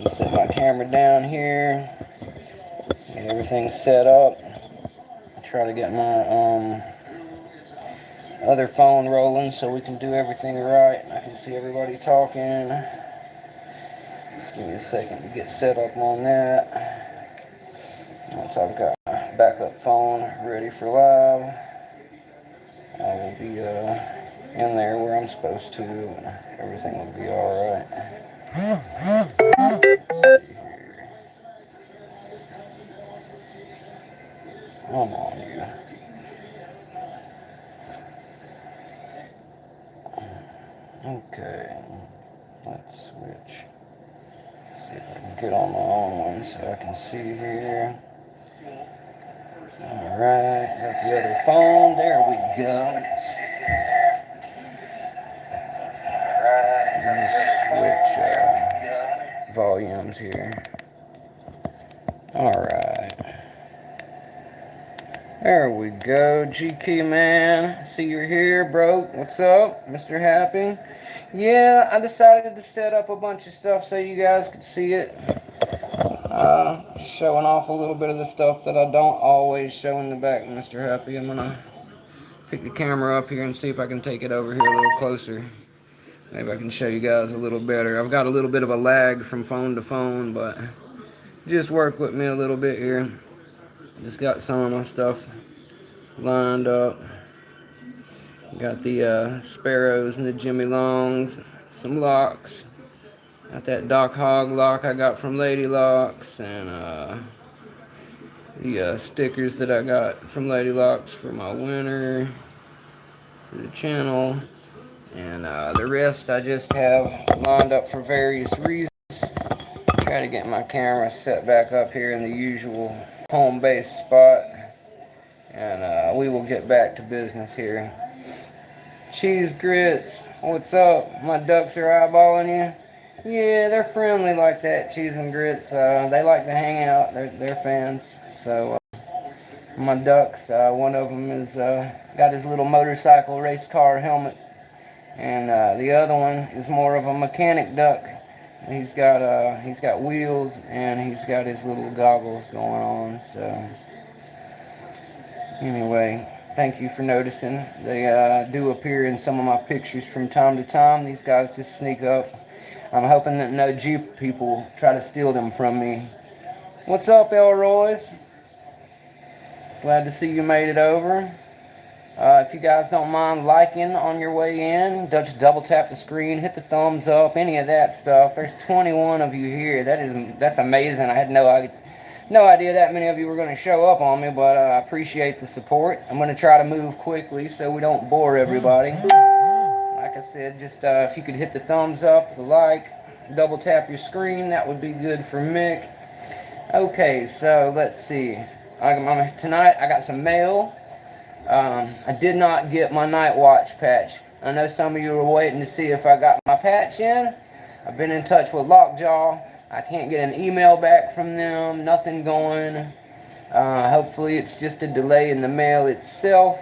Just set my camera down here, get everything set up. Try to get my other phone rolling so we can do everything right. I can see everybody talking. Just give me a second to get set up on that. Once I've got my backup phone ready for live, I will be in there where I'm supposed to, and everything will be alright. Come on, you. Okay, let's switch. See if I can get on my own one so I can see here. Alright, got the other phone. There we go. Let me switch volumes here. Alright. There we go. GK man. See you're here, bro. What's up, Mr. Happy? Yeah, I decided to set up a bunch of stuff so you guys could see it. Showing off a little bit of the stuff that I don't always show in the back, Mr. Happy. I'm gonna pick the camera up here and see if I can take it over here a little closer. Maybe I can show you guys a little better. I've got a little bit of a lag from phone to phone, but just work with me a little bit here. Just got some of my stuff lined up. Got the Sparrows and the Jimmy Longs, some locks. Got that Doc Hog lock I got from Lady Locks, and the stickers that I got from Lady Locks for my winner, for the channel. And the rest I just have lined up for various reasons. Try to get my camera set back up here in the usual home base spot. And we will get back to business here. Cheese Grits, what's up? My ducks are eyeballing you. Yeah, they're friendly like that, Cheese and Grits. They like to hang out. They're fans. So my ducks, one of them is got his little motorcycle race car helmet. And the other one is more of a mechanic duck. He's got wheels, and he's got his little goggles going on. So anyway, thank you for noticing. They do appear in some of my pictures from time to time. These guys just sneak up. I'm hoping that no Jeep people try to steal them from me. What's up, Elroy's? Glad to see you made it over. If you guys don't mind liking on your way in, just double tap the screen, hit the thumbs up, any of that stuff. There's 21 of you here. That's amazing. I had no idea that many of you were going to show up on me, but I appreciate the support. I'm going to try to move quickly so we don't bore everybody. Like I said, just if you could hit the thumbs up, the like, double tap your screen, that would be good for Mick. Okay, so let's see. Tonight I got some mail. I did not get my night watch patch. I know some of you were waiting to see if I got my patch in. I've been in touch with Lockjaw. I can't get an email back from them. Nothing going. Hopefully it's just a delay in the mail itself.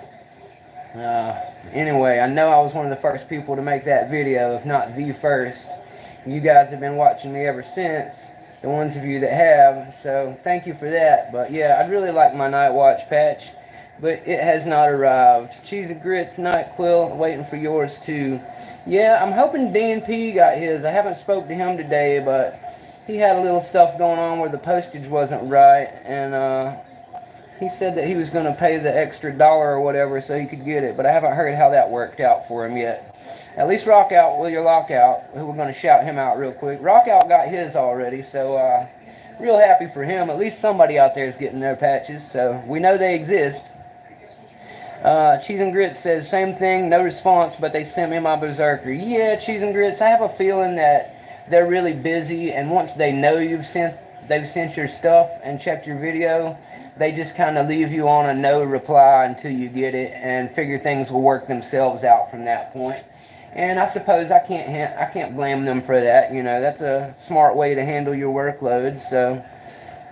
Anyway, I know I was one of the first people to make that video, if not the first. You guys have been watching me ever since, the ones of you that have, so thank you for that. But yeah, I'd really like my night watch patch, but it has not arrived. Cheese and Grits, NightQuill, waiting for yours too. Yeah, I'm hoping DNP got his. I haven't spoke to him today, but he had a little stuff going on where the postage wasn't right, and he said that he was going to pay the extra $1 or whatever so he could get it, but I haven't heard how that worked out for him yet. At least Rock Out, Will Your Lockout, who we're going to shout him out real quick. Rock Out got his already, so real happy for him. At least somebody out there is getting their patches, so we know they exist. Cheese and Grits says, same thing, no response, but they sent me my Berserker. Yeah, Cheese and Grits, I have a feeling that they're really busy, and once they know they've sent your stuff and checked your video, they just kind of leave you on a no reply until you get it and figure things will work themselves out from that point. And I suppose I can't blame them for that. You know, that's a smart way to handle your workload. So,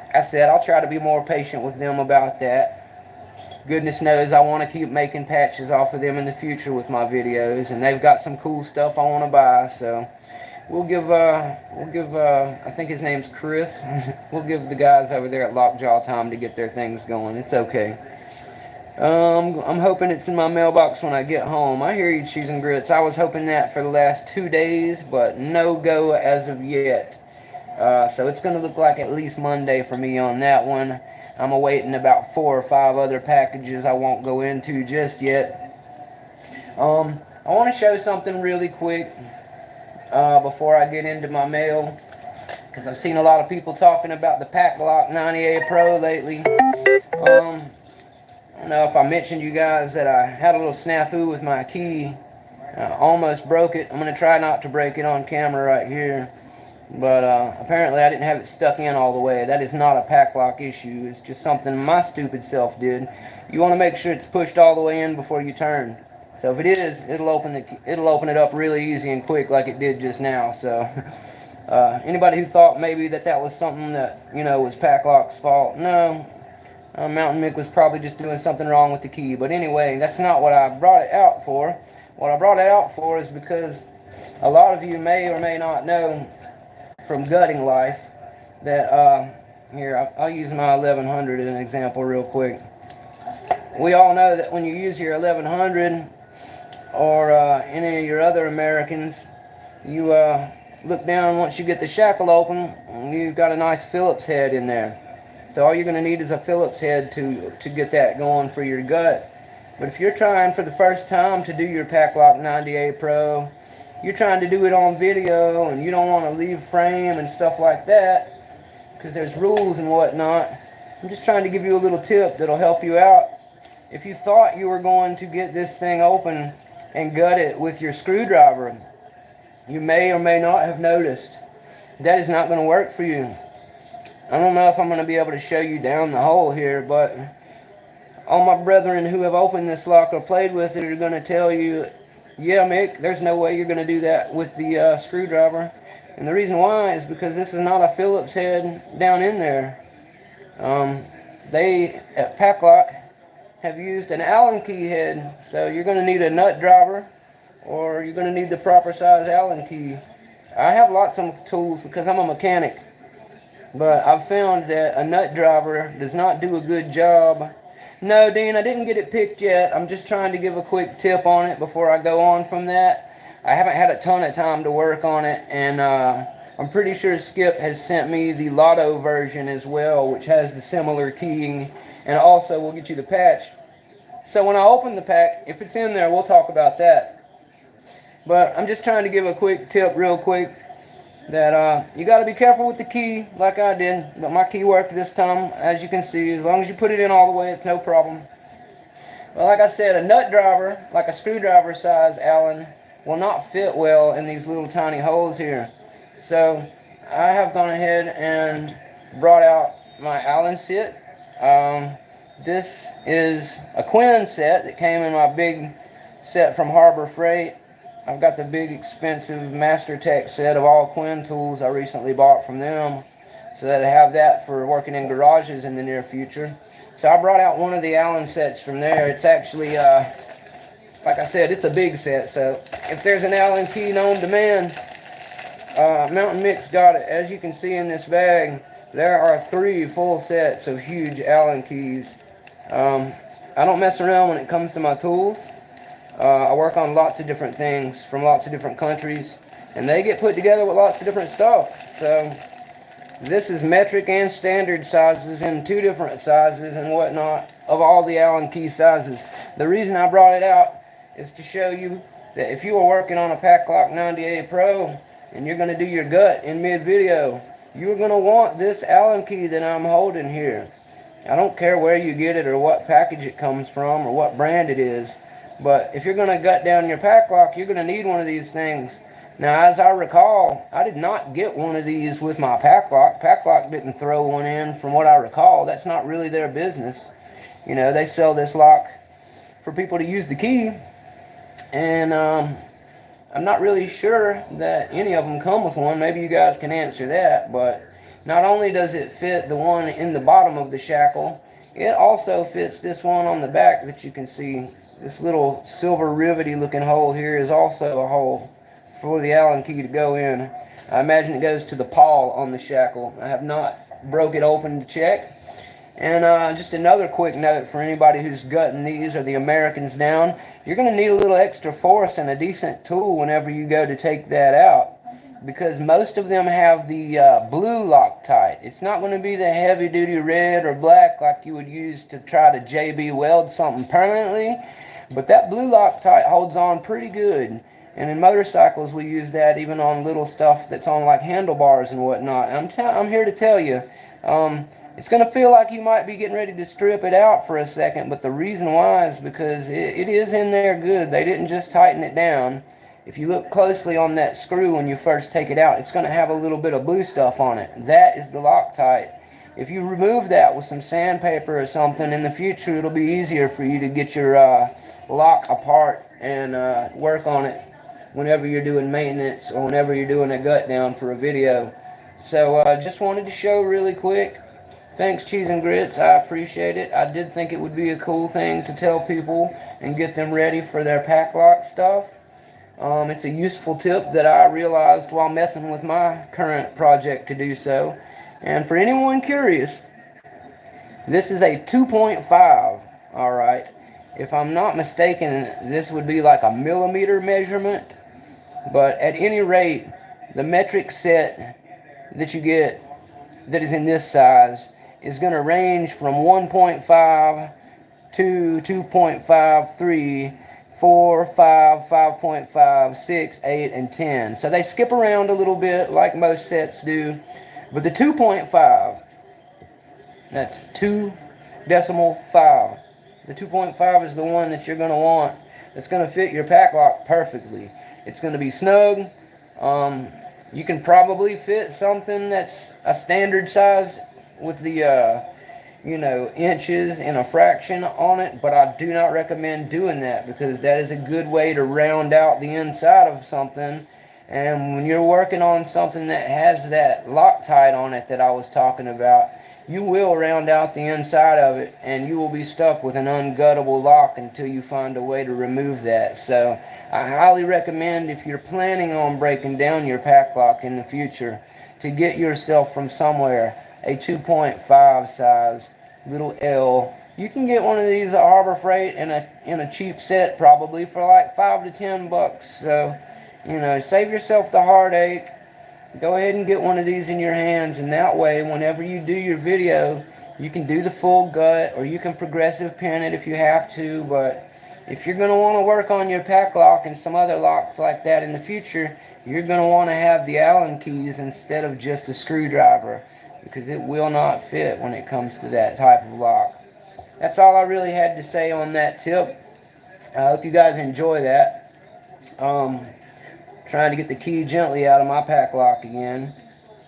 like I said, I'll try to be more patient with them about that. Goodness knows I want to keep making patches off of them in the future with my videos, and they've got some cool stuff I want to buy. So, we'll give I think his name's Chris. We'll give the guys over there at Lockjaw time to get their things going. It's okay. I'm hoping it's in my mailbox when I get home. I hear you, cheese and grits. I was hoping that for the last 2 days, but no go as of yet. So it's going to look like at least Monday for me on that one. I'm awaiting about 4 or 5 other packages I won't go into just yet. I want to show something really quick before I get into my mail, because I've seen a lot of people talking about the PackLock 90A Pro lately. I don't know if I mentioned you guys that I had a little snafu with my key. I almost broke it. I'm going to try not to break it on camera right here. But apparently I didn't have it stuck in all the way. That is not a PackLock issue. It's just something my stupid self did. You want to make sure it's pushed all the way in before you turn. So if it is, it'll open it up really easy and quick like it did just now. So anybody who thought maybe that was something that, you know, was PackLock's fault, no. Mounta1nM1ck was probably just doing something wrong with the key. But anyway, that's not what I brought it out for. What I brought it out for is because a lot of you may or may not know from gutting life that, here, I'll use my 1100 as an example real quick. We all know that when you use your 1100 or any of your other Americans, you look down once you get the shackle open, and you've got a nice Phillips head in there. So all you're going to need is a Phillips head to get that going for your gut. But if you're trying for the first time to do your PackLock 90A Pro, you're trying to do it on video and you don't want to leave frame and stuff like that because there's rules and whatnot, I'm just trying to give you a little tip that'll help you out. If you thought you were going to get this thing open and gut it with your screwdriver, you may or may not have noticed that is not going to work for you. I don't know if I'm going to be able to show you down the hole here, but all my brethren who have opened this lock or played with it are going to tell you, yeah, Mick, there's no way you're going to do that with the screwdriver. And the reason why is because this is not a Phillips head down in there. They, at PackLock, have used an Allen key head. So you're going to need a nut driver, or you're going to need the proper size Allen key. I have lots of tools because I'm a mechanic. But I've found that a nut driver does not do a good job. No, Dean, I didn't get it picked yet. I'm just trying to give a quick tip on it before I go on from that. I haven't had a ton of time to work on it, and I'm pretty sure Skip has sent me the Lotto version as well, which has the similar keying, and also will get you the patch. So when I open the pack, if it's in there, we'll talk about that. But I'm just trying to give a quick tip real quick that you got to be careful with the key like I did, but my key worked this time, as you can see. As long as you put it in all the way, it's no problem. But like I said, a nut driver, like a screwdriver size Allen, will not fit well in these little tiny holes here. So I have gone ahead and brought out my Allen set. This is a Quinn set that came in my big set from Harbor Freight. I've got the big expensive Master Tech set of all Quinn tools I recently bought from them, so that I have that for working in garages in the near future. So I brought out one of the Allen sets from there. It's actually, like I said, it's a big set, so if there's an Allen key known to man, Mounta1nM1ck's got it. As you can see in this bag, there are 3 full sets of huge Allen keys. I don't mess around when it comes to my tools. I work on lots of different things from lots of different countries, and they get put together with lots of different stuff. So this is metric and standard sizes in 2 different sizes and whatnot of all the Allen key sizes. The reason I brought it out is to show you that if you are working on a PackLock 90A Pro and you're going to do your gut in mid-video, you're going to want this Allen key that I'm holding here. I don't care where you get it or what package it comes from or what brand it is. But if you're going to gut down your PackLock, you're going to need one of these things. Now, as I recall, I did not get one of these with my PackLock. PackLock didn't throw one in from what I recall. That's not really their business. You know, they sell this lock for people to use the key. And I'm not really sure that any of them come with one. Maybe you guys can answer that. But not only does it fit the one in the bottom of the shackle, it also fits this one on the back that you can see. This little silver rivety looking hole here is also a hole for the Allen key to go in. I imagine it goes to the pawl on the shackle. I have not broke it open to check. And just another quick note for anybody who's gutting these or the Americans down, you're going to need a little extra force and a decent tool whenever you go to take that out, because most of them have the blue Loctite. It's not going to be the heavy duty red or black like you would use to try to JB weld something permanently, but that blue Loctite holds on pretty good. And in motorcycles we use that even on little stuff that's on like handlebars and whatnot. And I'm here to tell you, it's going to feel like you might be getting ready to strip it out for a second, but the reason why is because it is in there good. They didn't just tighten it down. If you look closely on that screw when you first take it out, it's going to have a little bit of blue stuff on it. That is the Loctite. If you remove that with some sandpaper or something in the future, it'll be easier for you to get your lock apart and work on it whenever you're doing maintenance or whenever you're doing a gut down for a video. So just wanted to show really quick. Thanks, Cheese and Grits. I appreciate it. I did think it would be a cool thing to tell people and get them ready for their pack lock stuff. It's a useful tip that I realized while messing with my current project to do so. And for anyone curious, this is a 2.5, alright. If I'm not mistaken, this would be like a millimeter measurement. But at any rate, the metric set that you get that is in this size is going to range from 1.5 to 2.53, 4, 5, 5.5, 6, 8, and 10. So they skip around a little bit like most sets do. But the 2.5, that's 2.5. The 2.5 is the one that you're going to want. That's going to fit your pack lock perfectly. It's going to be snug. You can probably fit something that's a standard size with the inches and a fraction on it, but I do not recommend doing that because that is a good way to round out the inside of something. And when you're working on something that has that Loctite on it that I was talking about, you will round out the inside of it and you will be stuck with an unguttable lock until you find a way to remove that. So I highly recommend, if you're planning on breaking down your pack lock in the future, to get yourself from somewhere a 2.5 size little L. You can get one of these at Harbor Freight in a cheap set probably for like $5 to $10. So, save yourself the heartache. Go ahead and get one of these in your hands, and that way whenever you do your video, you can do the full gut, or you can progressive pin it if you have to. But if you're going to want to work on your pack lock and some other locks like that in the future, you're going to want to have the Allen keys instead of just a screwdriver, because it will not fit when it comes to that type of lock. That's all I really had to say on that tip. I hope you guys enjoy that. Trying to get the key gently out of my pack lock again,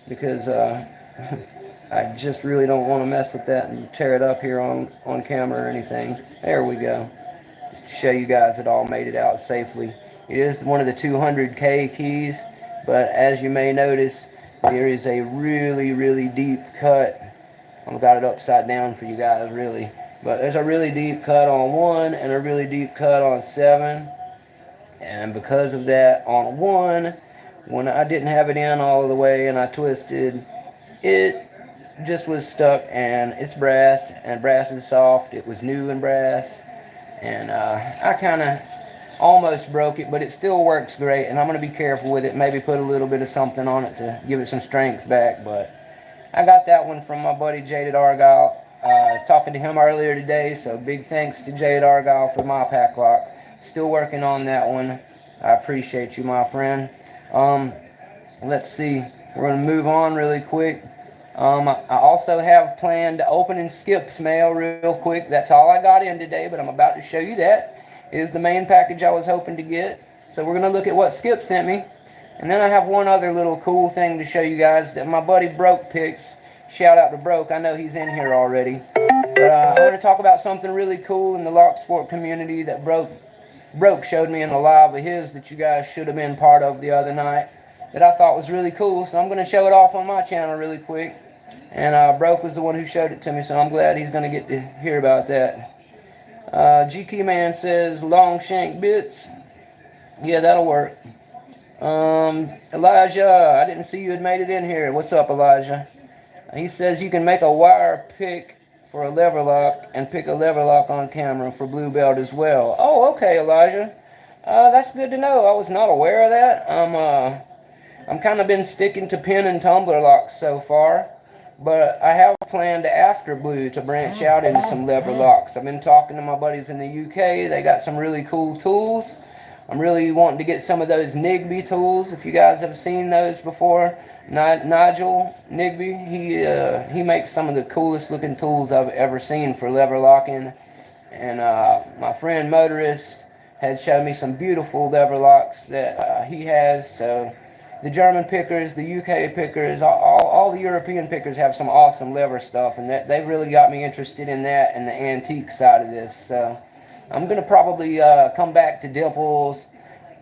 because I just really don't want to mess with that and tear it up here on camera or anything. There we go. Just to show you guys it all made it out safely. It is one of the 200K keys, but as you may notice, there is a really deep cut. I've got it upside down for you guys, really. But there's a really deep cut on 1 and a really deep cut on 7. And because of that, on 1, when I didn't have it in all the way and I twisted, it just was stuck, and it's brass, and brass is soft. It was new and brass, and I kind of almost broke it, but it still works great, and I'm going to be careful with it. Maybe put a little bit of something on it to give it some strength back. But I got that one from my buddy Jaded Argyle. I was talking to him earlier today, so big thanks to Jaded Argyle for my pack lock. Still working on that one. I appreciate you, my friend. Let's see. We're going to move on really quick. I also have planned to open and skip mail real quick. That's all I got in today, but I'm about to show you that. It is the main package I was hoping to get. So we're going to look at what Skip sent me. And then I have one other little cool thing to show you guys that my buddy Broke picks. Shout out to Broke. I know he's in here already. But I want to talk about something really cool in the Locksport community that Broke showed me in a live of his that you guys should have been part of the other night, that I thought was really cool. So I'm going to show it off on my channel really quick. And Broke was the one who showed it to me, so I'm glad he's going to get to hear about that. GK Man says long shank bits. Yeah, that'll work. Elijah, I didn't see you had made it in here. What's up, Elijah? He says you can make a wire pick for a lever lock and pick a lever lock on camera for blue belt as well. Oh, okay, Elijah. That's good to know. I was not aware of that. I'm kind of been sticking to pin and tumbler locks so far, but I have planned after blue to branch out into some lever locks. I've been talking to my buddies in the UK. They got some really cool tools. I'm really wanting to get some of those Nigby tools. If you guys have seen those before, Nigel Nigby, he makes some of the coolest looking tools I've ever seen for lever locking. And my friend Motorist had shown me some beautiful lever locks that he has. So the German pickers, the UK pickers, all the European pickers have some awesome lever stuff, and they've really got me interested in that and the antique side of this. So I'm going to probably come back to dimples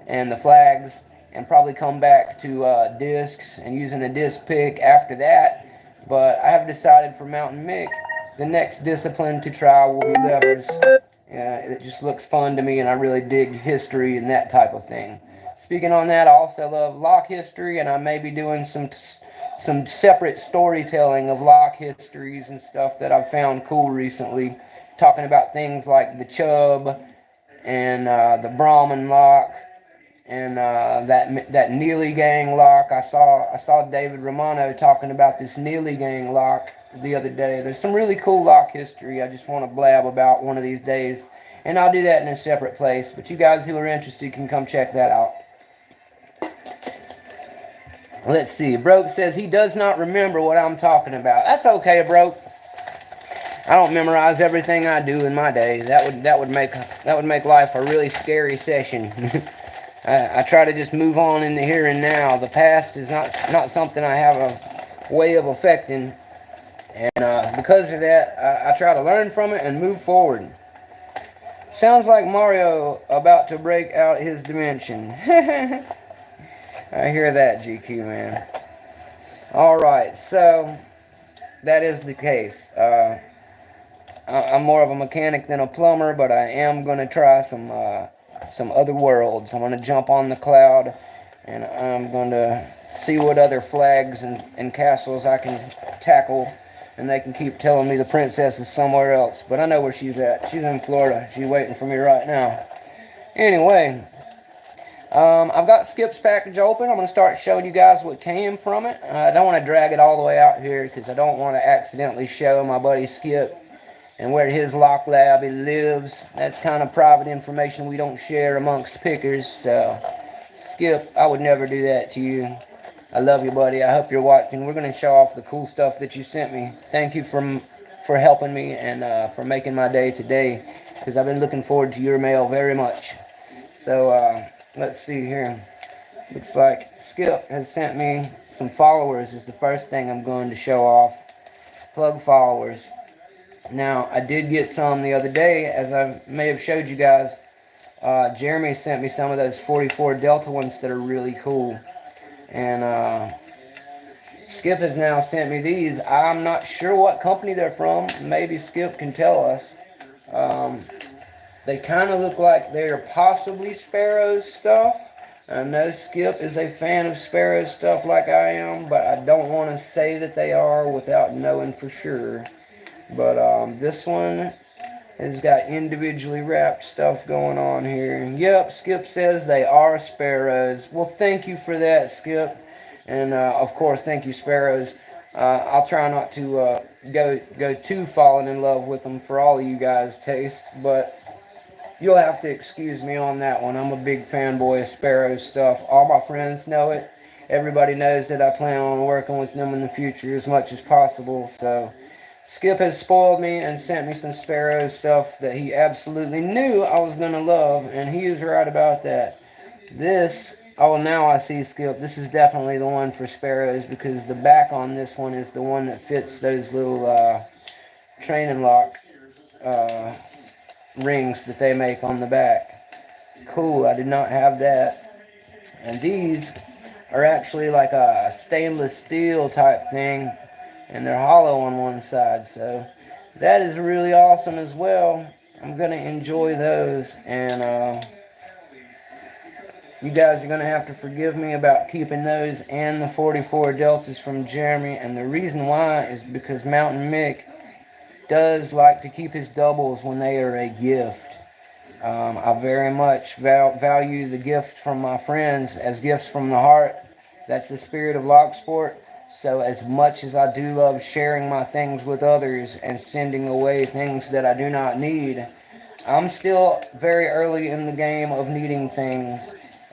and the flags, and probably come back to discs and using a disc pick after that. But I have decided for Mounta1nM1ck, the next discipline to try will be levers. It just looks fun to me, and I really dig history and that type of thing. Speaking on that, I also love lock history, and I may be doing some separate storytelling of lock histories and stuff that I've found cool recently, talking about things like the Chubb and the Brahman lock and that Neely Gang lock. I saw David Romano talking about this Neely Gang lock the other day. There's some really cool lock history I just want to blab about one of these days, and I'll do that in a separate place, but you guys who are interested can come check that out. Let's see. Broke says he does not remember what I'm talking about. That's okay, Broke. I don't memorize everything I do in my day. That would make life a really scary session. I try to just move on in the here and now. The past is not something I have a way of affecting, and because of that, I try to learn from it and move forward. Sounds like Mario about to break out his dimension. I hear that, GQ, man. Alright, so that is the case. I'm more of a mechanic than a plumber, but I am going to try some other worlds. I'm going to jump on the cloud, and I'm going to see what other flags and castles I can tackle, and they can keep telling me the princess is somewhere else. But I know where she's at. She's in Florida. She's waiting for me right now. Anyway, I've got Skip's package open. I'm going to start showing you guys what came from it. I don't want to drag it all the way out here because I don't want to accidentally show my buddy Skip and where his lock lab lives. That's kind of private information we don't share amongst pickers. So, Skip, I would never do that to you. I love you, buddy. I hope you're watching. We're going to show off the cool stuff that you sent me. Thank you for helping me and for making my day today, because I've been looking forward to your mail very much. So, let's see here. Looks like Skip has sent me some followers is the first thing I'm going to show off. Plug followers. Now, I did get some the other day, as I may have showed you guys. Jeremy sent me some of those 44 Delta ones that are really cool. And Skip has now sent me these. I'm not sure what company they're from. Maybe Skip can tell us. They kind of look like they're possibly Sparrow's stuff. I know Skip is a fan of Sparrow's stuff like I am, but I don't want to say that they are without knowing for sure. But this one has got individually wrapped stuff going on here. Yep, Skip says they are Sparrows. Well, thank you for that, Skip. And of course, thank you, Sparrows. I'll try not to go too falling in love with them for all of you guys' taste, but you'll have to excuse me on that one. I'm a big fanboy of Sparrows stuff. All my friends know it. Everybody knows that I plan on working with them in the future as much as possible. So Skip has spoiled me and sent me some Sparrows stuff that he absolutely knew I was going to love, and he is right about that. This, oh, now I see, Skip. This is definitely the one for Sparrows, because the back on this one is the one that fits those little training lock rings that they make on the back. Cool, I did not have that. And these are actually like a stainless steel type thing, and they're hollow on one side, so that is really awesome as well. I'm gonna enjoy those. And You guys are going to have to forgive me about keeping those and the 44 Deltas from Jeremy, and the reason why is because Mounta1nM1ck does like to keep his doubles when they are a gift. I very much value the gift from my friends as gifts from the heart. That's the spirit of Locksport. So as much as I do love sharing my things with others and sending away things that I do not need, I'm still very early in the game of needing things.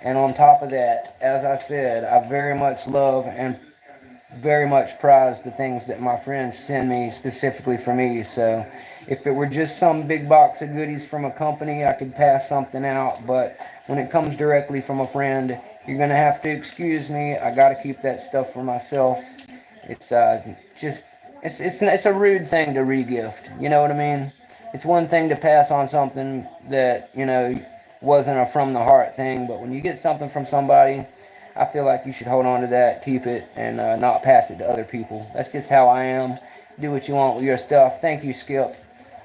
And on top of that, as I said, I very much love and very much prize the things that my friends send me specifically for me. So if it were just some big box of goodies from a company, I could pass something out. But when it comes directly from a friend, you're going to have to excuse me. I got to keep that stuff for myself. It's it's a rude thing to regift. You know what I mean? It's one thing to pass on something that, you know, wasn't a from the heart thing, but when you get something from somebody, I feel like you should hold on to that, keep it, and not pass it to other people. That's just how I am. Do what you want with your stuff. Thank you, Skip.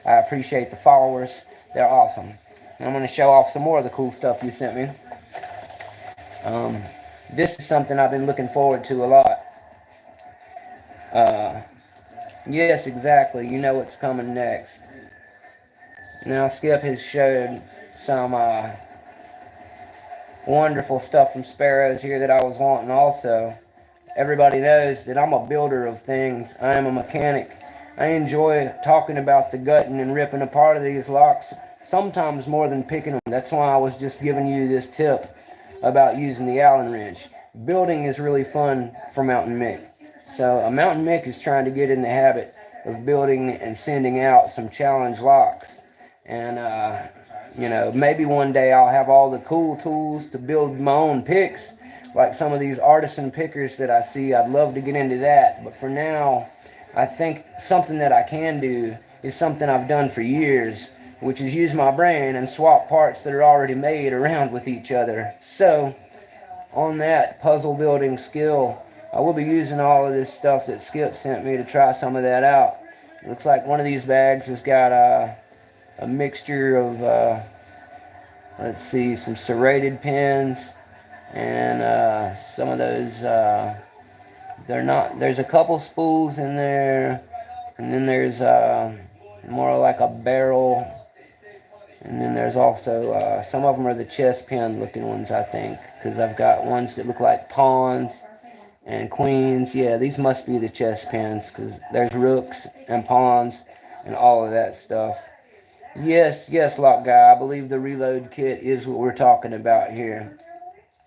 I appreciate the followers. They're awesome. And I'm going to show off some more of the cool stuff you sent me. This is something I've been looking forward to a lot. Yes, exactly. You know what's coming next. Now, Skip has showed some wonderful stuff from Sparrows here that I was wanting also. Everybody knows that I'm a builder of things. I am a mechanic. I enjoy talking about the gutting and ripping apart of these locks, sometimes more than picking them. That's why I was just giving you this tip about using the Allen wrench. Building is really fun for Mounta1nM1ck. So Mounta1nM1ck is trying to get in the habit of building and sending out some challenge locks. And you know, maybe one day I'll have all the cool tools to build my own picks, like some of these artisan pickers that I see. I'd love to get into that, but for now, I think something that I can do is something I've done for years, which is use my brain and swap parts that are already made around with each other. So, on that puzzle building skill, I will be using all of this stuff that Skip sent me to try some of that out. It looks like one of these bags has got a mixture of, let's see, some serrated pins and some of those, there's a couple spools in there, and then there's more like a barrel, and then there's also, some of them are the chest pin looking ones, I think, because I've got ones that look like pawns and queens. Yeah, these must be the chest pins, because there's rooks and pawns and all of that stuff. Yes, Lock Guy, I believe the reload kit is what we're talking about here.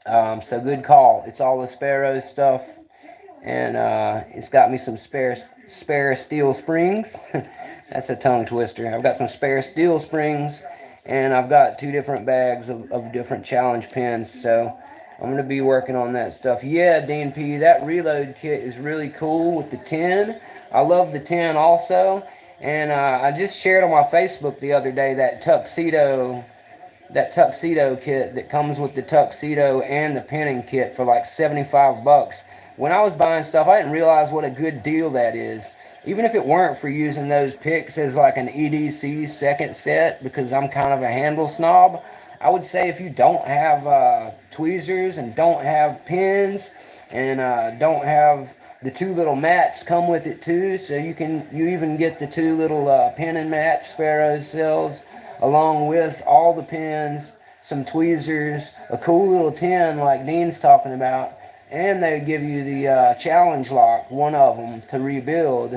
So good call. It's all the Sparrows stuff, and it's got me some spare steel springs. That's a tongue twister. I've got some spare steel springs, and I've got 2 different bags of different challenge pins, so I'm going to be working on that stuff. Yeah, Dean P, that reload kit is really cool with the 10. I love the 10 also. And I just shared on my Facebook the other day that tuxedo kit that comes with the tuxedo and the pinning kit for like 75 bucks. When I was buying stuff, I didn't realize what a good deal that is. Even if it weren't for using those picks as like an EDC second set, because I'm kind of a handle snob, I would say if you don't have tweezers and don't have pins and don't have the 2 little mats come with it too, so you even get the 2 little pinning mats Sparrows sells, along with all the pins, some tweezers, a cool little tin like Dean's talking about, and they give you the challenge lock, one of them, to rebuild,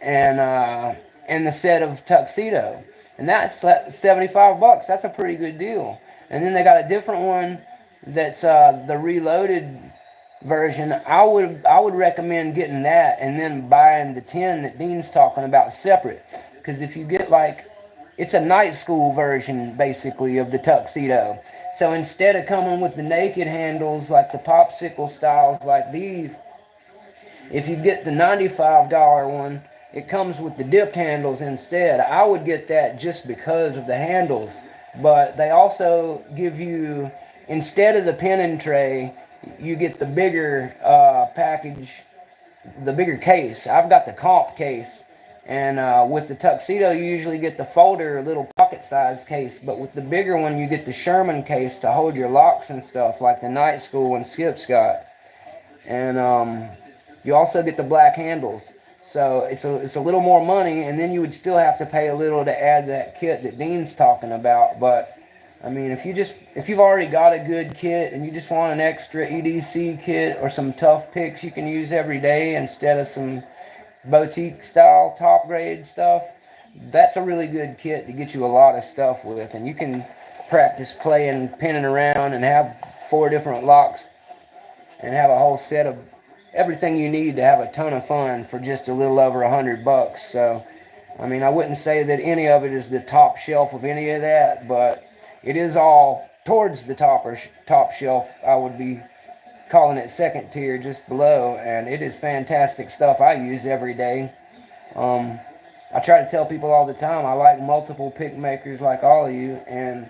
and the set of tuxedo, and that's 75 bucks. That's a pretty good deal. And then they got a different one that's the reloaded version. I would recommend getting that and then buying the 10 that Dean's talking about separate, because if you get like, it's a night school version basically of the tuxedo. So instead of coming with the naked handles like the popsicle styles like these, if you get the $95 one, it comes with the dipped handles instead. I would get that just because of the handles, but they also give you, instead of the pinning tray, you get the bigger package, the bigger case. I've got the comp case, and with the tuxedo you usually get the folder little pocket pocket size case, but with the bigger one you get the Sherman case to hold your locks and stuff, like the Night School one Skip's got. And you also get the black handles. So it's a little more money, and then you would still have to pay a little to add that kit that Dean's talking about. But I mean, if you've already got a good kit and you just want an extra EDC kit or some tough picks you can use every day instead of some boutique style top grade stuff, that's a really good kit to get you a lot of stuff with. And you can practice playing, pinning around, and have 4 different locks and have a whole set of everything you need to have a ton of fun for just a little over $100. So I mean, I wouldn't say that any of it is the top shelf of any of that, but it is all towards the top shelf. I would be calling it second tier, just below, and it is fantastic stuff I use every day. I try to tell people all the time I like multiple pick makers like all of you, and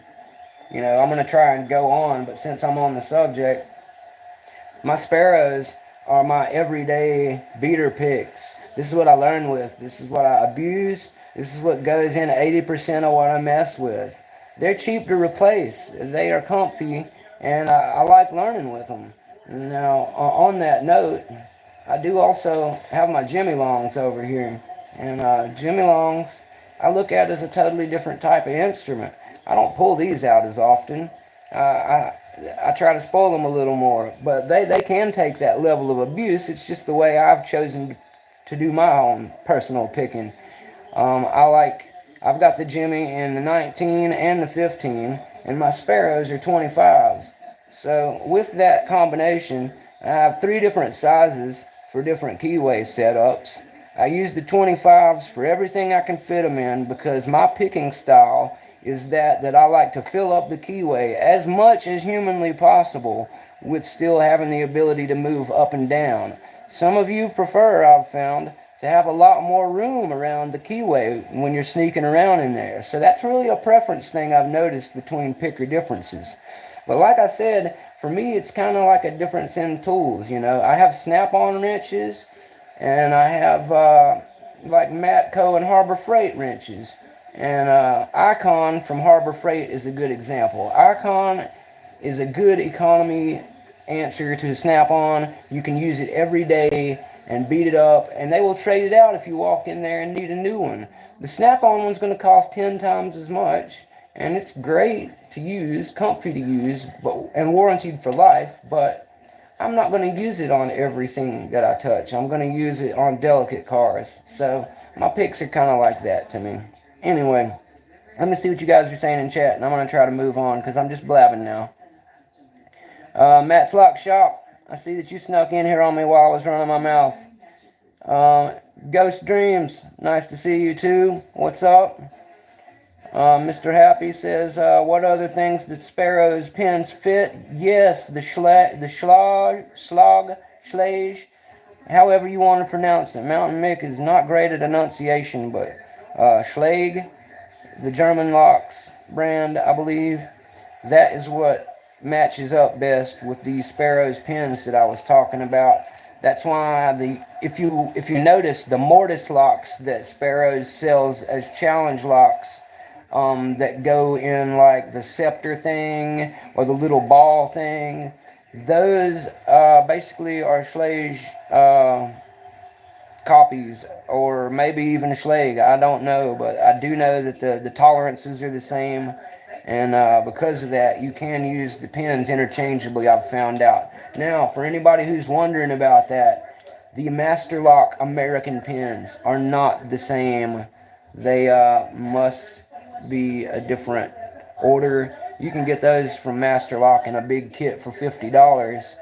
you know, I'm going to try and go on, but since I'm on the subject, my Sparrows are my everyday beater picks. This is what I learn with. This is what I abuse. This is what goes in 80% of what I mess with. They're cheap to replace. They are comfy, and I like learning with them. Now, on that note, I do also have my Jimmy Longs over here. And Jimmy Longs, I look at as a totally different type of instrument. I don't pull these out as often. I try to spoil them a little more, but they can take that level of abuse. It's just the way I've chosen to do my own personal picking. I've got the Jimmy in the 19 and the 15, and my Sparrows are 25s. So with that combination, I have 3 different sizes for different keyway setups. I use the 25s for everything I can fit them in, because my picking style is that I like to fill up the keyway as much as humanly possible with still having the ability to move up and down. Some of you prefer, I've found, to have a lot more room around the keyway when you're sneaking around in there. So that's really a preference thing I've noticed between picker differences. But like I said, for me it's kind of like a difference in tools. You know, I have snap-on wrenches, and I have like Matco and Harbor Freight wrenches. And Icon from Harbor Freight is a good example. Icon is a good economy answer to snap-on. You can use it every day and beat it up, and they will trade it out if you walk in there and need a new one. The snap-on one's going to cost 10 times as much, and it's great to use, comfy to use, and warranted for life, but I'm not going to use it on everything that I touch. I'm going to use it on delicate cars. So my picks are kind of like that to me. Anyway, let me see what you guys are saying in chat, and I'm going to try to move on because I'm just blabbing now. Matt's Lock Shop, I see that you snuck in here on me while I was running my mouth. Ghost Dreams, nice to see you too. What's up? Mr. Happy says, what other things did Sparrow's pins fit? Yes, the Schlage, however you want to pronounce it. Mounta1nM1ck is not great at enunciation, but Schlage, the German locks brand, I believe, that is what matches up best with these Sparrow's pins that I was talking about. That's why if you notice the mortise locks that Sparrow's sells as challenge locks, that go in like the scepter thing or the little ball thing, those basically are Schlage copies, or maybe even Schlage. I don't know, but I do know that the tolerances are the same, and because of that, you can use the pins interchangeably, I've found out. Now, for anybody who's wondering about that, the Master Lock American pins are not the same. They must be a different order. You can get those from Master Lock in a big kit for $50,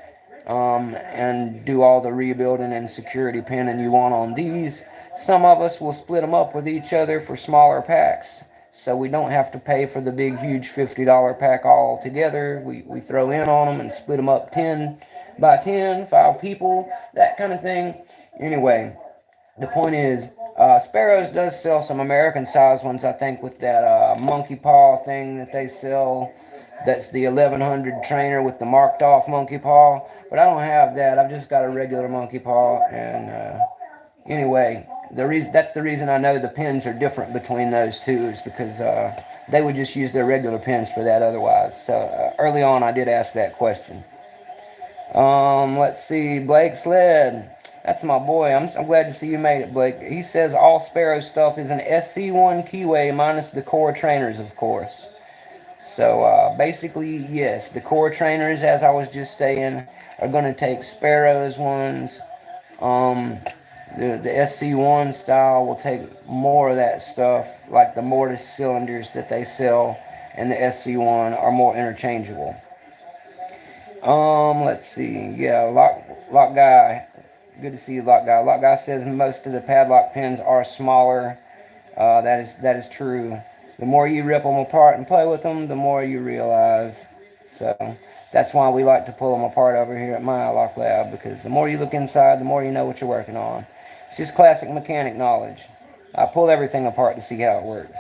and do all the rebuilding and security pinning you want on these. Some of us will split them up with each other for smaller packs, so we don't have to pay for the big huge $50 pack all together. We throw in on them and split them up 10 by 10, 5 people, that kind of thing. Anyway, the point is, Sparrow's does sell some American size ones, I think, with that monkey paw thing that they sell. That's the 1100 trainer with the marked off monkey paw, but I don't have that. I've just got a regular monkey paw. And anyway, that's the reason I know the pins are different between those two, is because they would just use their regular pins for that otherwise. So early on I did ask that question. Let's see, Blake Sled. That's my boy. I'm glad to see you made it, Blake. He says all Sparrow stuff is an SC1 keyway minus the core trainers, of course. So basically, yes, the core trainers, as I was just saying, are going to take Sparrow's ones. The SC1 style will take more of that stuff, like the mortise cylinders that they sell, and the SC1 are more interchangeable. Let's see. Yeah, Lock Guy. Good to see you, Lock Guy. Lock Guy says most of the padlock pins are smaller. That is true. The more you rip them apart and play with them, the more you realize. So that's why we like to pull them apart over here at my Lock Lab, because the more you look inside, the more you know what you're working on. It's just classic mechanic knowledge. I pull everything apart to see how it works.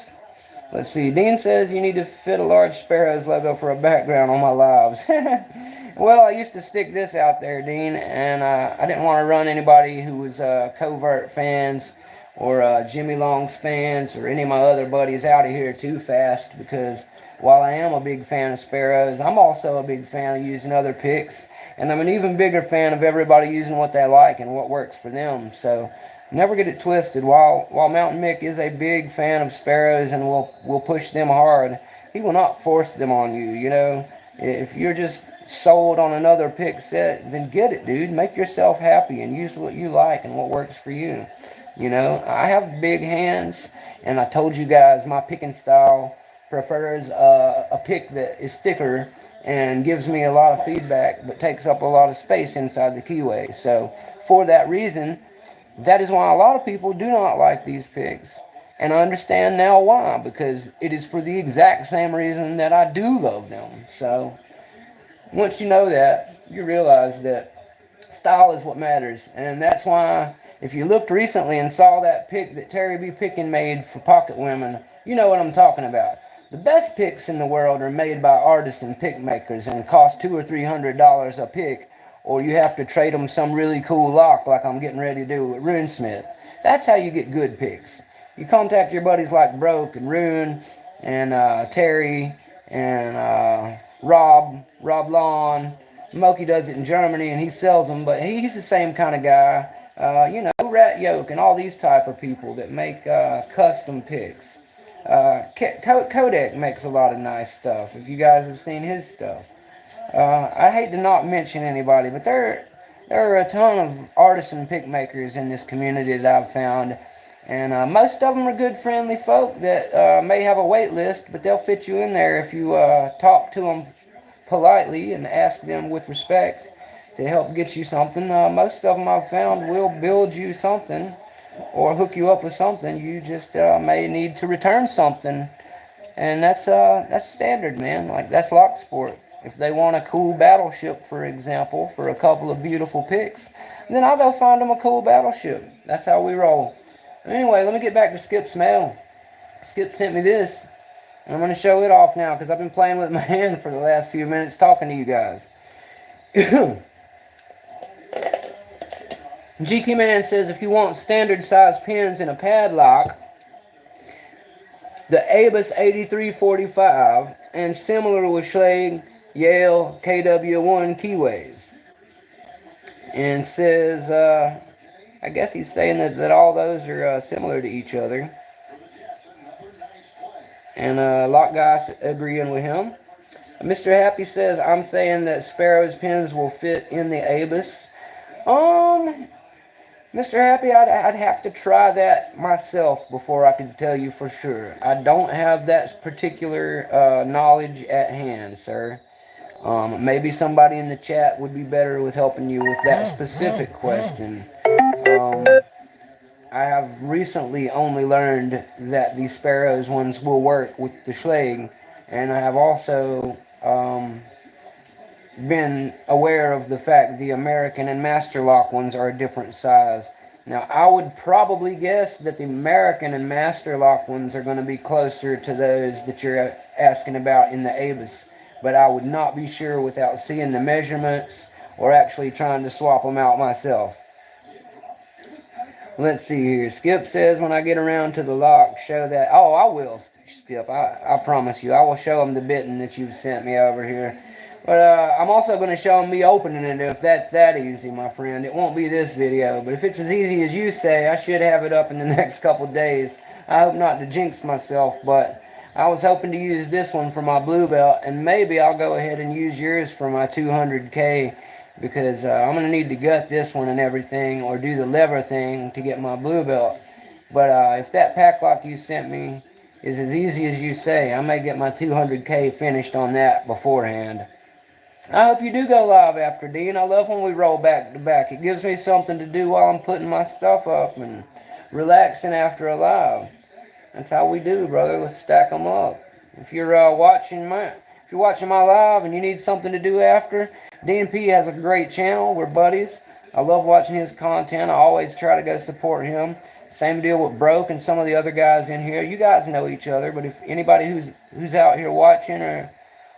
Let's see. Dean says you need to fit a large Sparrows logo for a background on my lives. Well, I used to stick this out there, Dean, and I didn't want to run anybody who was Covert fans or Jimmy Long's fans or any of my other buddies out of here too fast, because while I am a big fan of Sparrows, I'm also a big fan of using other picks, and I'm an even bigger fan of everybody using what they like and what works for them. So never get it twisted. While Mounta1nM1ck is a big fan of Sparrows and will push them hard, he will not force them on you. You know, if you're just sold on another pick set, then get it, dude. Make yourself happy and use what you like and what works for you. You know, I have big hands, and I told you guys my picking style prefers a pick that is thicker and gives me a lot of feedback, but takes up a lot of space inside the keyway. So for that reason, that is why a lot of people do not like these picks. And I understand now why, because it is for the exact same reason that I do love them. So once you know that, you realize that style is what matters. And that's why, if you looked recently and saw that pick that Terry B. Pickin made for Pocket Women, you know what I'm talking about. The best picks in the world are made by artisan pick makers and cost $200 or $300 a pick, or you have to trade them some really cool lock like I'm getting ready to do with Runesmith. That's how you get good picks. You contact your buddies like Broke and Rune and Terry and Rob Lawn. Moki does it in Germany and he sells them, but he's the same kind of guy. You know, Rat Yoke and all these type of people that make custom picks. Kodak makes a lot of nice stuff, if you guys have seen his stuff. I hate to not mention anybody, but there are a ton of artisan pick makers in this community that I've found, and most of them are good, friendly folk that may have a wait list, but they'll fit you in there if you talk to them politely and ask them with respect to help get you something. Most of them I've found will build you something or hook you up with something. You just may need to return something, and that's standard, man. Like, that's Locksport. If they want a cool battleship, for example, for a couple of beautiful picks, then I'll go find them a cool battleship. That's how we roll. Anyway, let me get back to Skip's mail. Skip sent me this, and I'm going to show it off now because I've been playing with my hand for the last few minutes talking to you guys. GK Man says if you want standard size pins in a padlock, the Abus 8345 and similar with Schlage, Yale, KW1 keyways. And says, I guess he's saying that all those are similar to each other. And Lock Guy agreeing with him. Mr. Happy says, I'm saying that Sparrow's pins will fit in the Abus. Mr. Happy, I'd have to try that myself before I could tell you for sure. I don't have that particular knowledge at hand, sir. Maybe somebody in the chat would be better with helping you with that specific question. I have recently only learned that the Sparrows ones will work with the Schlage, and I have also been aware of the fact the American and Master Lock ones are a different size. Now, I would probably guess that the American and Master Lock ones are going to be closer to those that you're asking about in the Abus, but I would not be sure without seeing the measurements or actually trying to swap them out myself. Let's see here. Skip says, when I get around to the lock, show that. Oh, I will, Skip. I promise you. I will show them the bitten that you've sent me over here. But I'm also going to show them me opening it if that's that easy, my friend. It won't be this video. But if it's as easy as you say, I should have it up in the next couple days. I hope not to jinx myself, but I was hoping to use this one for my blue belt. And maybe I'll go ahead and use yours for my 200K. Because I'm going to need to gut this one and everything, or do the lever thing to get my blue belt. But if that pack lock you sent me is as easy as you say, I may get my 200K finished on that beforehand. I hope you do go live after, Dean. I love when we roll back to back. It gives me something to do while I'm putting my stuff up and relaxing after a live. That's how we do, brother. Let's stack them up. If you're watching my live and you need something to do after, DNP has a great channel. We're buddies. I love watching his content. I always try to go support him. Same deal with Broke and some of the other guys in here. You guys know each other, but if anybody who's out here watching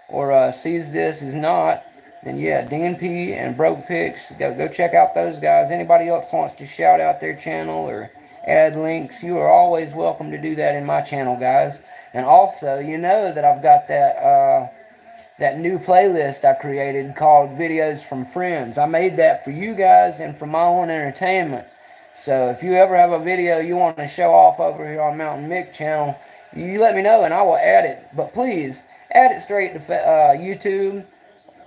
or sees this is not, then yeah, DNP and Broke Picks, go check out those guys. Anybody else wants to shout out their channel or add links, you are always welcome to do that in my channel, guys. And also, you know that I've got that new playlist I created called Videos from Friends. I made that for you guys and for my own entertainment. So if you ever have a video you want to show off over here on Mounta1nM1ck channel, you let me know and I will add it. But please, add it straight to YouTube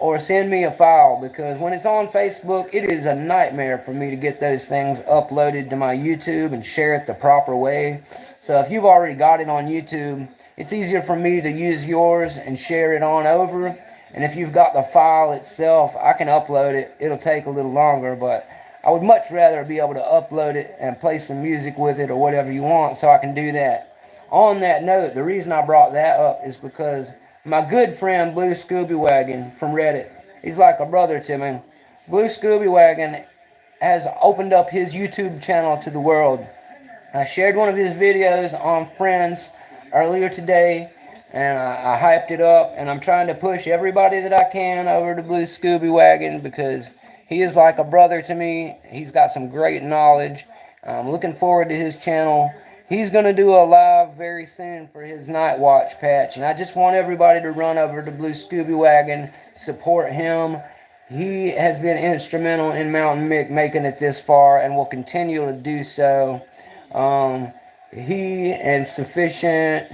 or send me a file, because when it's on Facebook, it is a nightmare for me to get those things uploaded to my YouTube and share it the proper way. So if you've already got it on YouTube, it's easier for me to use yours and share it on over. And if you've got the file itself, I can upload it. It'll take a little longer, but I would much rather be able to upload it and play some music with it or whatever you want, so I can do that. On that note, the reason I brought that up is because my good friend Blue Scooby Wagon from Reddit, he's like a brother to me. Blue Scooby Wagon has opened up his YouTube channel to the world. I shared one of his videos on Friends earlier today, and I hyped it up, and I'm trying to push everybody that I can over to Blue Scooby Wagon, because he is like a brother to me. He's got some great knowledge. I'm looking forward to his channel. He's going to do a live very soon for his Night Watch patch, and I just want everybody to run over to Blue Scooby Wagon, support him. He has been instrumental in Mounta1nM1ck making it this far and will continue to do so. He and Sufficient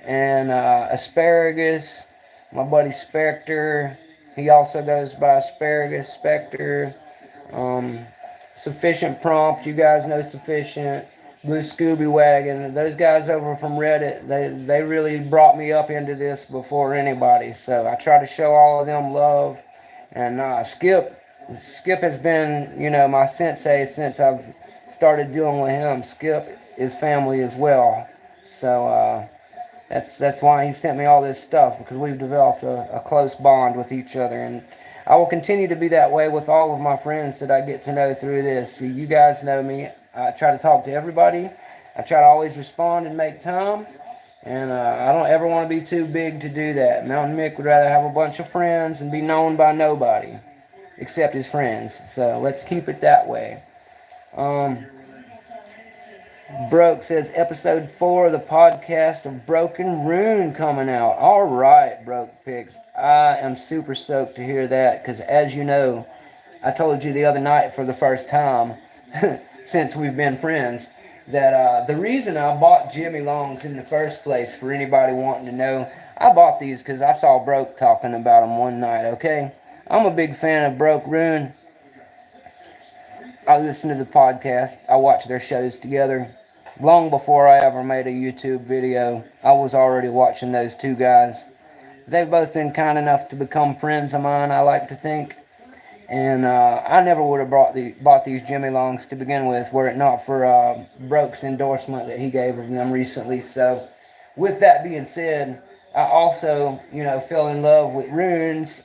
and Asparagus, my buddy Spectre, he also goes by Asparagus, Spectre, Sufficient Prompt, you guys know Sufficient, Blue Scooby Wagon, those guys over from Reddit, they really brought me up into this before anybody, so I try to show all of them love. And Skip has been, you know, my sensei since I've started dealing with him. Skip is family as well, so that's why he sent me all this stuff, because we've developed a close bond with each other, and I will continue to be that way with all of my friends that I get to know through this. See, you guys know me. I try to talk to everybody. I try to always respond and make time. And I don't ever want to be too big to do that. Mounta1nM1ck would rather have a bunch of friends and be known by nobody except his friends. So let's keep it that way. Broke says episode 4 of the podcast of Broken Rune coming out. All right, Broke Picks. I am super stoked to hear that, because as you know, I told you the other night for the first time since we've been friends, that the reason I bought Jimmy Longs in the first place, for anybody wanting to know, I bought these because I saw Broke talking about them one night, okay? I'm a big fan of Broke Rune. I listen to the podcast. I watch their shows together. Long before I ever made a YouTube video, I was already watching those two guys. They've both been kind enough to become friends of mine, I like to think. And I never would have bought these Jimmy Longs to begin with, were it not for Broke's endorsement that he gave of them recently. So, with that being said, I also, you know, fell in love with Rune's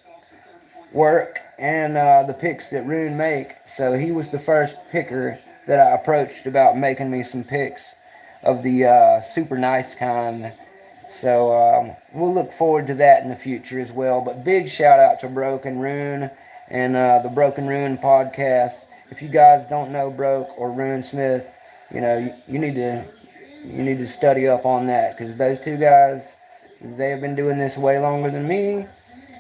work and the picks that Rune make. So he was the first picker that I approached about making me some picks of the super nice kind. So we'll look forward to that in the future as well. But big shout out to Broken Rune and the Broken Rune podcast. If you guys don't know Broke or Rune Smith, you know, you need to study up on that, because those two guys, they have been doing this way longer than me,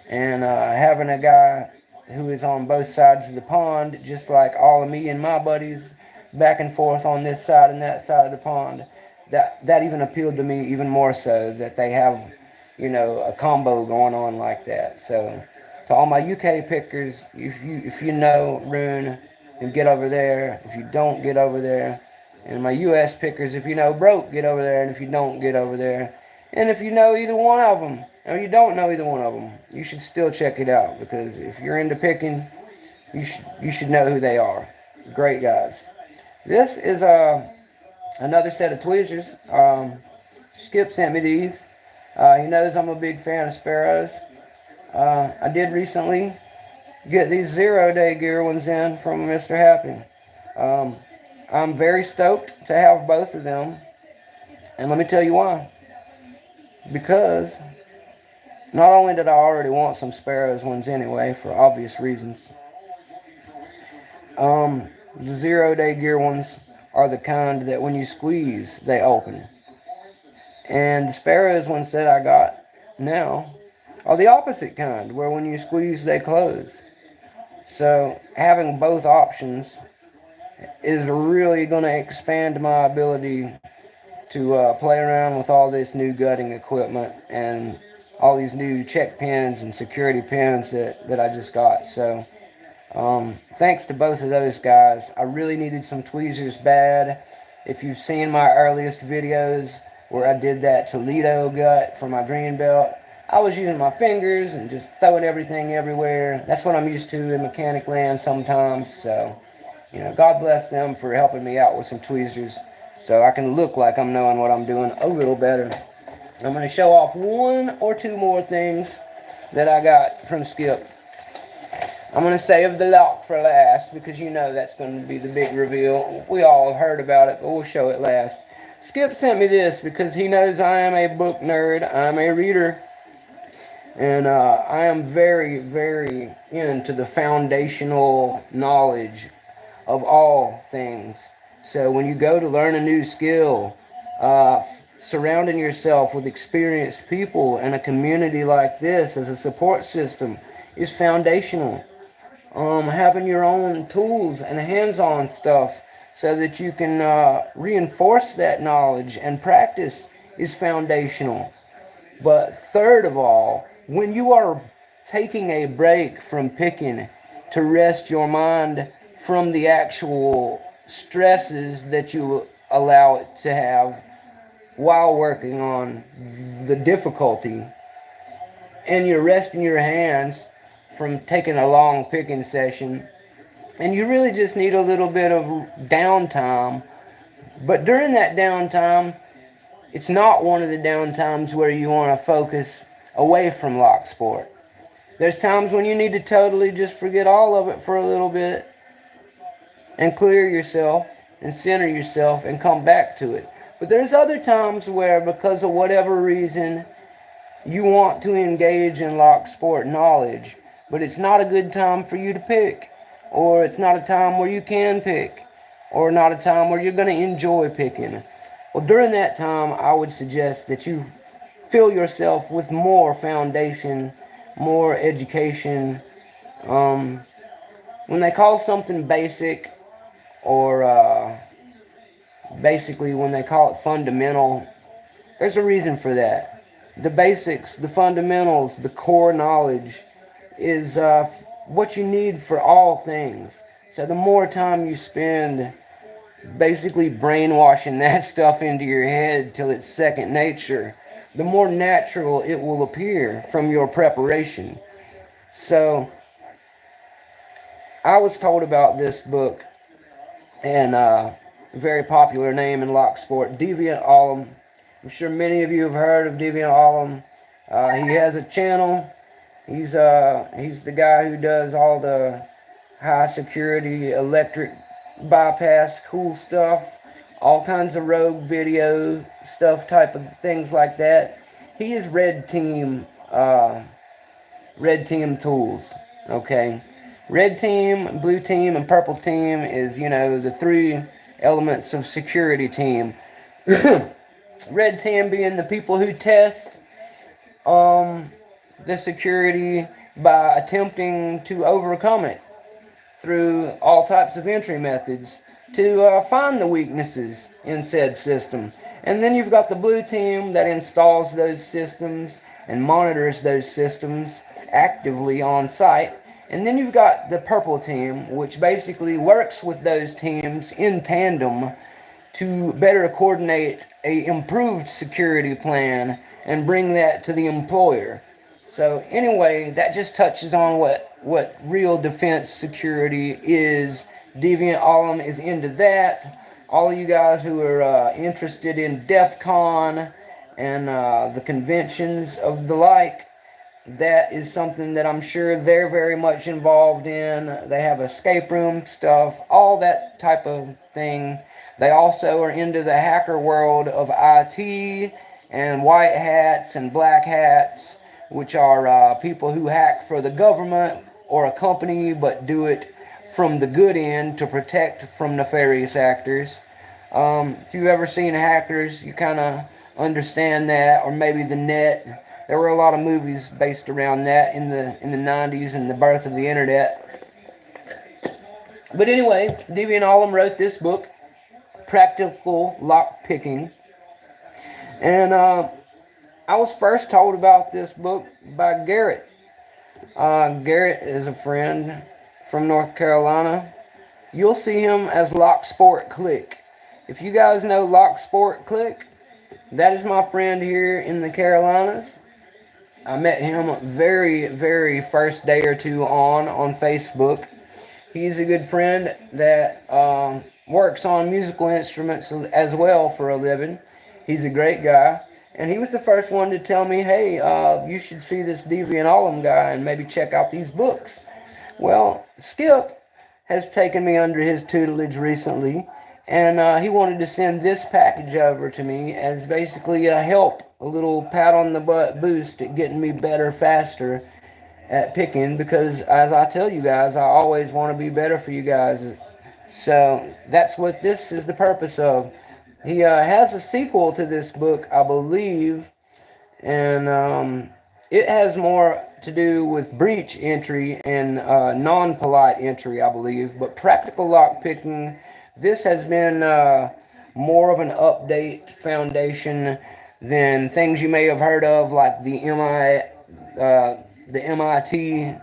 and having a guy who is on both sides of the pond, just like all of me and my buddies, back and forth on this side and that side of the pond, that even appealed to me even more so, that they have, you know, a combo going on like that. So to all my UK pickers, if you know Rune, then get over there. If you don't, get over there. And my US pickers, if you know Broke, get over there. And if you don't, get over there. And if you know either one of them, or you don't know either one of them, you should still check it out, because if you're into picking, you should know who they are. Great guys. This is another set of tweezers. Skip sent me these. He knows I'm a big fan of sparrows. I did recently get these 0-day gear ones in from Mr. Happy. I'm very stoked to have both of them, and let me tell you why. Because not only did I already want some sparrows ones anyway, for obvious reasons, the 0-day gear ones are the kind that when you squeeze, they open. And the sparrows ones that I got now are the opposite kind, where when you squeeze, they close. So having both options is really going to expand my ability to play around with all this new gutting equipment and all these new check pins and security pins that I just got. So thanks to both of those guys. I really needed some tweezers bad. If you've seen my earliest videos where I did that Toledo gut for my green belt, I was using my fingers and just throwing everything everywhere. That's what I'm used to in mechanic land sometimes. So, you know, God bless them for helping me out with some tweezers so I can look like I'm knowing what I'm doing a little better. I'm going to show off one or two more things that I got from Skip. I'm going to save the lock for last, because you know that's going to be the big reveal. We all heard about it, but we'll show it last. Skip sent me this because he knows I am a book nerd. I'm a reader. And I am very, very into the foundational knowledge of all things. So when you go to learn a new skill, surrounding yourself with experienced people and a community like this as a support system is foundational. Having your own tools and hands-on stuff so that you can reinforce that knowledge and practice is foundational. But third of all, when you are taking a break from picking to rest your mind from the actual stresses that you allow it to have while working on the difficulty, and you're resting your hands from taking a long picking session, and you really just need a little bit of downtime. But during that downtime, it's not one of the downtimes where you want to focus away from Locksport. There's times when you need to totally just forget all of it for a little bit and clear yourself and center yourself and come back to it. But there's other times where, because of whatever reason, you want to engage in Locksport knowledge, but it's not a good time for you to pick, or it's not a time where you can pick, or not a time where you're going to enjoy picking. Well, during that time, I would suggest that you fill yourself with more foundation, more education. When they call something basic, or basically when they call it fundamental, there's a reason for that. The basics, the fundamentals, the core knowledge is what you need for all things. So the more time you spend basically brainwashing that stuff into your head till it's second nature, the more natural it will appear from your preparation. So I was told about this book, and a very popular name in Locksport, Deviant Ollam. I'm sure many of you have heard of Deviant Ollam. He has a channel. He's the guy who does all the high security electric bypass cool stuff, all kinds of rogue video stuff, type of things like that. He is red team tools. Okay, red team, blue team, and purple team is, you know, the three elements of security team. Red team being the people who test the security by attempting to overcome it through all types of entry methods to find the weaknesses in said system. And then you've got the blue team that installs those systems and monitors those systems actively on site. And then you've got the purple team, which basically works with those teams in tandem to better coordinate a improved security plan and bring that to the employer. So anyway, that just touches on what real defense security is. DeviantArlem is into that. All of you guys who are interested in DEF CON and the conventions of the like, that is something that I'm sure they're very much involved in. They have escape room stuff, all that type of thing. They also are into the hacker world of IT and white hats and black hats, which are people who hack for the government or a company but do it from the good end to protect from nefarious actors. If you've ever seen hackers, you kind of understand that, or maybe the net. There were a lot of movies based around that in the 90s and the birth of the internet. But anyway, DeviantArlem wrote this book, Practical Lockpicking. And I was first told about this book by Garrett. Garrett is a friend from North Carolina. You'll see him as Locksport Click. If you guys know Locksport Click, that is my friend here in the Carolinas. I met him very first day or two on Facebook. He's a good friend that works on musical instruments as well for a living. He's a great guy. And he was the first one to tell me, hey, you should see this DeviantArlem guy and maybe check out these books. Well, Skip has taken me under his tutelage recently, and he wanted to send this package over to me as basically a help, a little pat on the butt boost at getting me better faster at picking, because as I tell you guys, I always want to be better for you guys. So that's what this is the purpose of. He has a sequel to this book, I believe, and it has more to do with breach entry and non-polite entry, I believe. But practical lockpicking, this has been more of an update foundation than things you may have heard of, like the MIT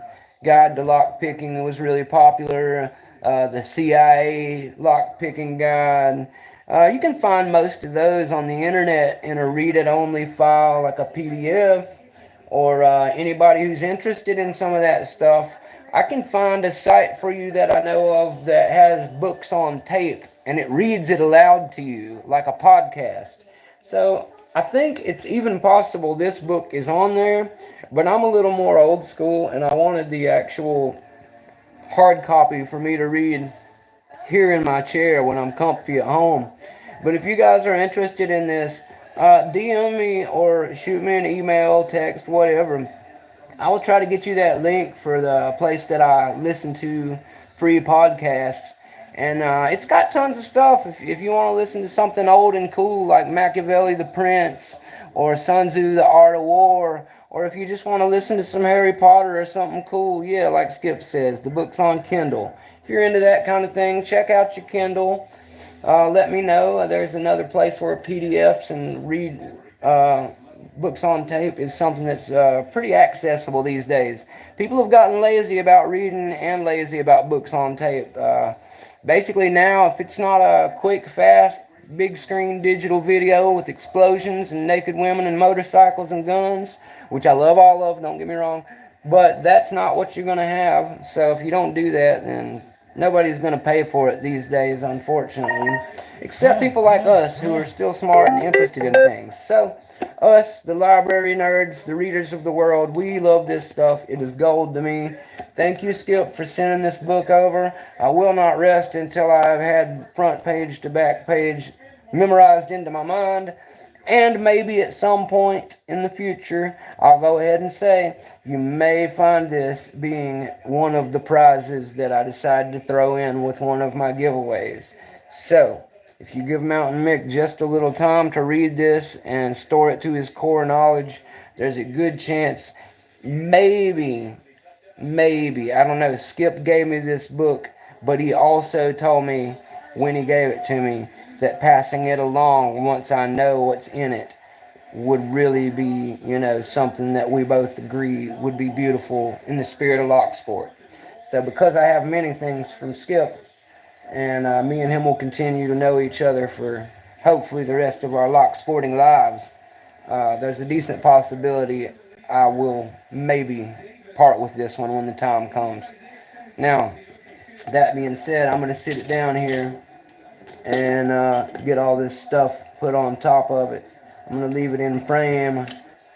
Guide to Lockpicking was really popular. The CIA Lockpicking Guide. You can find most of those on the internet in a read-it-only file, like a PDF, or anybody who's interested in some of that stuff. I can find a site for you that I know of that has books on tape, and it reads it aloud to you like a podcast. So I think it's even possible this book is on there, but I'm a little more old school, and I wanted the actual hard copy for me to read here in my chair when I'm comfy at home. But if you guys are interested in this, DM me or shoot me an email, text, whatever. I will try to get you that link for the place that I listen to free podcasts. And it's got tons of stuff. If you want to listen to something old and cool like Machiavelli the Prince or Sun Tzu the Art of War, or if you just want to listen to some Harry Potter or something cool, yeah, like Skip says, the book's on Kindle. If you're into that kind of thing, check out your Kindle. Let me know. There's another place where PDFs and read books on tape is something that's pretty accessible these days. People have gotten lazy about reading and lazy about books on tape. Basically now, if it's not a quick, fast, big screen digital video with explosions and naked women and motorcycles and guns, which I love all of, don't get me wrong, but that's not what you're going to have. So if you don't do that, then nobody's going to pay for it these days, unfortunately, except people like us who are still smart and interested in things. So us, the library nerds, the readers of the world, we love this stuff. It is gold to me. Thank you, Skip, for sending this book over. I will not rest until I have had front page to back page memorized into my mind. And maybe at some point in the future, I'll go ahead and say, you may find this being one of the prizes that I decided to throw in with one of my giveaways. So, if you give Mounta1nM1ck just a little time to read this and store it to his core knowledge, there's a good chance, maybe, I don't know, Skip gave me this book, but he also told me when he gave it to me that passing it along once I know what's in it would really be, something that we both agree would be beautiful in the spirit of Locksport. So because I have many things from Skip, and me and him will continue to know each other for hopefully the rest of our lock sporting lives, there's a decent possibility I will maybe part with this one when the time comes. Now, that being said, I'm going to sit it down here and get all this stuff put on top of it. I'm going to leave it in frame.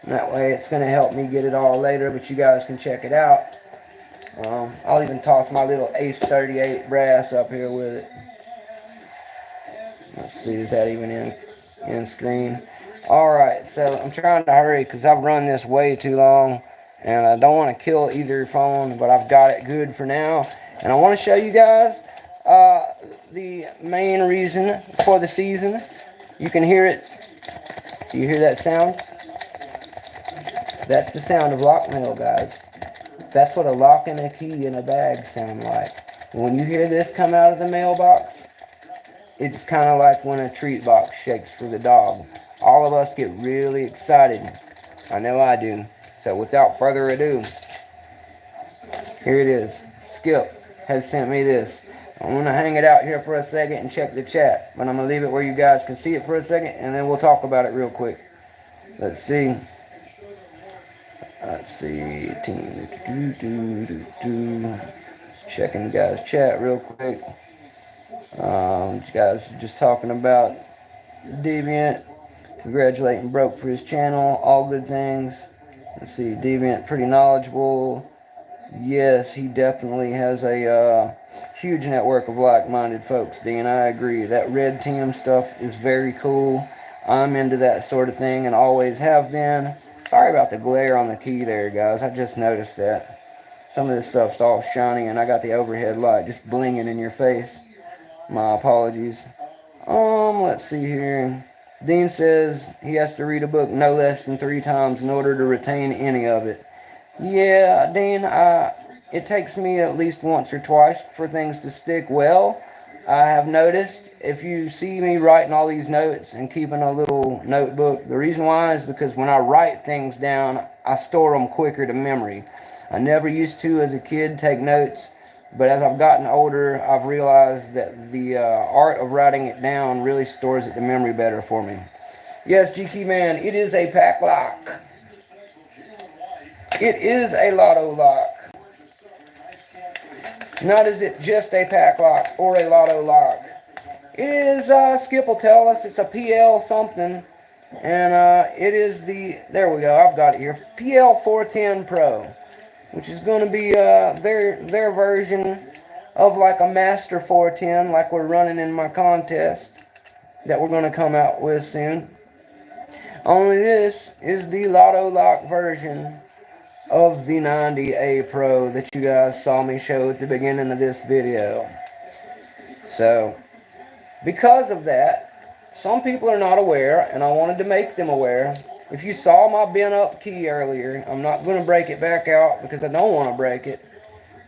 That way it's going to help me get it all later, but you guys can check it out. I'll even toss my little Ace 38 brass up here with it. Let's see, is that even in screen? Alright, so I'm trying to hurry because I've run this way too long, and I don't want to kill either phone, but I've got it good for now. And I want to show you guys the main reason for the season. You can hear it. Do you hear that sound? That's the sound of lockmail, guys. That's what a lock and a key in a bag sound like. When you hear this come out of the mailbox, it's kind of like when a treat box shakes for the dog. All of us get really excited. I know I do. So without further ado, here it is. Skip has sent me this. I'm going to hang it out here for a second and check the chat. But I'm going to leave it where you guys can see it for a second, and then we'll talk about it real quick. Let's see. Team. Just checking the guys' chat real quick. You guys are just talking about Deviant. Congratulating Broke for his channel. All good things. Let's see. Deviant, pretty knowledgeable. Yes, he definitely has a huge network of like-minded folks, Dean. I agree. That red team stuff is very cool. I'm into that sort of thing and always have been. Sorry about the glare on the key there, guys. I just noticed that. Some of this stuff's all shiny and I got the overhead light just blinging in your face. My apologies. Let's see here. Dean says he has to read a book no less than 3 times in order to retain any of it. Yeah, Dean, it takes me at least once or twice for things to stick well. I have noticed if you see me writing all these notes and keeping a little notebook, the reason why is because when I write things down, I store them quicker to memory. I never used to as a kid take notes, but as I've gotten older, I've realized that the art of writing it down really stores it to memory better for me. Yes, GK Man, it is a pack lock. It is a lotto lock. Not is it just a pack lock or a lotto lock. It is, Skip will tell us, it's a PL something. And it is the, there we go, I've got it here, PL 410 Pro. Which is going to be their version of like a Master 410 like we're running in my contest that we're going to come out with soon. Only this is the Lotto Lock version of the 90A Pro that you guys saw me show at the beginning of this video. So, because of that, some people are not aware, and I wanted to make them aware. If you saw my bent up key earlier, I'm not going to break it back out because I don't want to break it.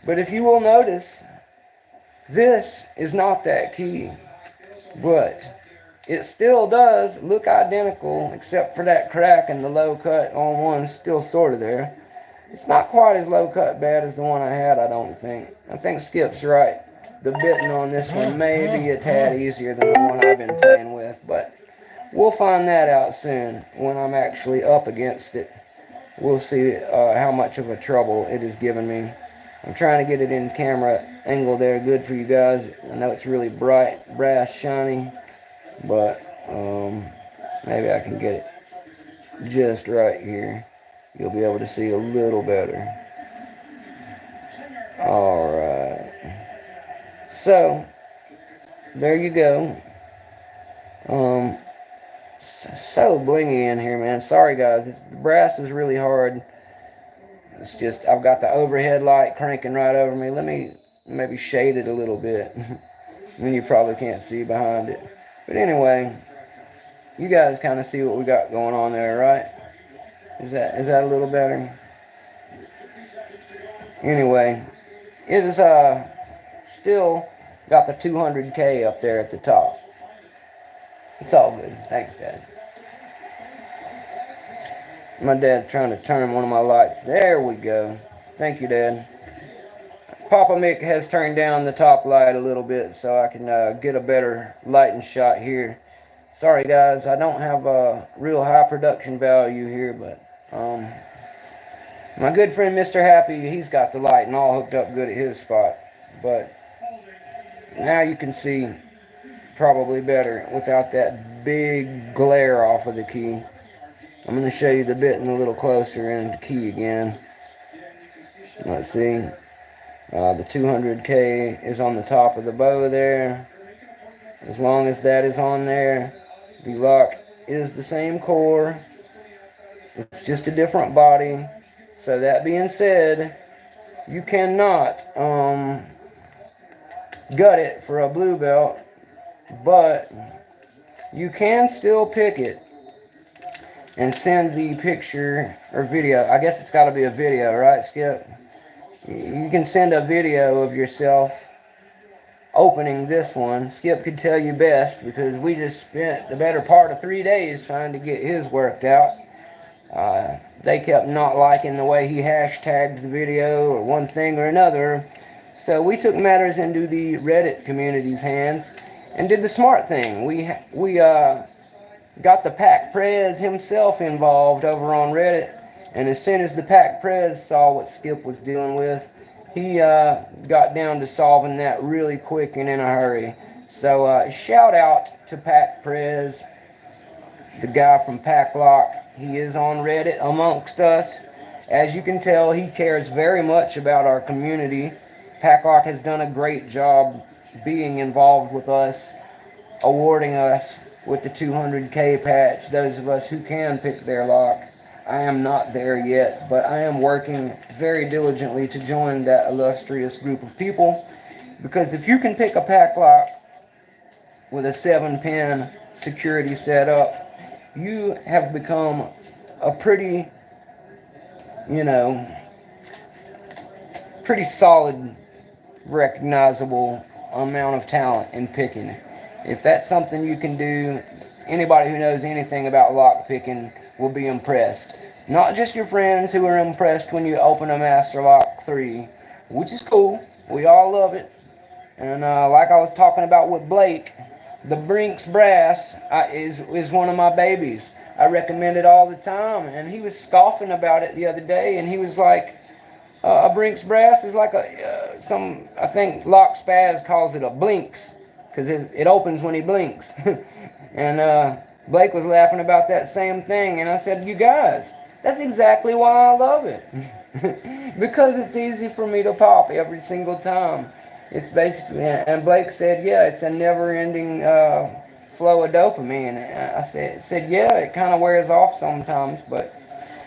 But if you will notice, this is not that key. But it still does look identical, except for that crack and the low cut on one still sort of there. It's not quite as low cut bad as the one I had, I don't think. I think Skip's right. The bitting on this one may be a tad easier than the one I've been playing with, but we'll find that out soon when I'm actually up against it. We'll see how much of a trouble it has given me. I'm trying to get it in camera angle there good for you guys. I know it's really bright, brass, shiny, but maybe I can get it just right here. You'll be able to see a little better. Alright. So, there you go. So blingy in here, man. Sorry, guys. The brass is really hard. It's just, I've got the overhead light cranking right over me. Let me maybe shade it a little bit. And you probably can't see behind it. But anyway, you guys kind of see what we got going on there, right? Is that a little better? Anyway, it is still got the 200K up there at the top. It's all good. Thanks, Dad. My dad's trying to turn one of my lights. There we go. Thank you, Dad. Papa Mick has turned down the top light a little bit so I can get a better lighting shot here. Sorry, guys. I don't have a real high production value here, but my good friend Mr. Happy, he's got the lighting all hooked up good at his spot. But now you can see probably better without that big glare off of the key. I'm going to show you the bit a little closer and the key again. Let's see. The 200K is on the top of the bow there. As long as that is on there, the lock is the same core. It's just a different body. So that being said, you cannot gut it for a blue belt, but you can still pick it and send the picture or video. I guess it's got to be a video, right, Skip? You can send a video of yourself opening this one. Skip could tell you best because we just spent the better part of 3 days trying to get his worked out. They kept not liking the way he hashtagged the video or one thing or another. So we took matters into the Reddit community's hands and did the smart thing. We got the Pac Prez himself involved over on Reddit. And as soon as the Pac Prez saw what Skip was dealing with, he got down to solving that really quick and in a hurry. So shout out to Pac Prez, the guy from Pac Lock. He is on Reddit amongst us. As you can tell, he cares very much about our community. Pac Lock has done a great job being involved with us, awarding us with the 200K patch, those of us who can pick their lock. I am not there yet, but I am working very diligently to join that illustrious group of people, because if you can pick a Pac lock with a 7-pin security setup, you have become a pretty solid, recognizable amount of talent in picking. If that's something you can do, anybody who knows anything about lock picking will be impressed. Not just your friends who are impressed when you open a Master Lock 3, which is cool. We all love it. And like I was talking about with Blake, the Brinks Brass is one of my babies. I recommend it all the time. And he was scoffing about it the other day, and he was like, a Brinks Brass is like I think Lock Spaz calls it a blinks, because it opens when he blinks. And Blake was laughing about that same thing, and I said, you guys, that's exactly why I love it. Because it's easy for me to pop every single time. It's basically, and Blake said, yeah, it's a never-ending flow of dopamine. And I said, yeah, it kind of wears off sometimes, but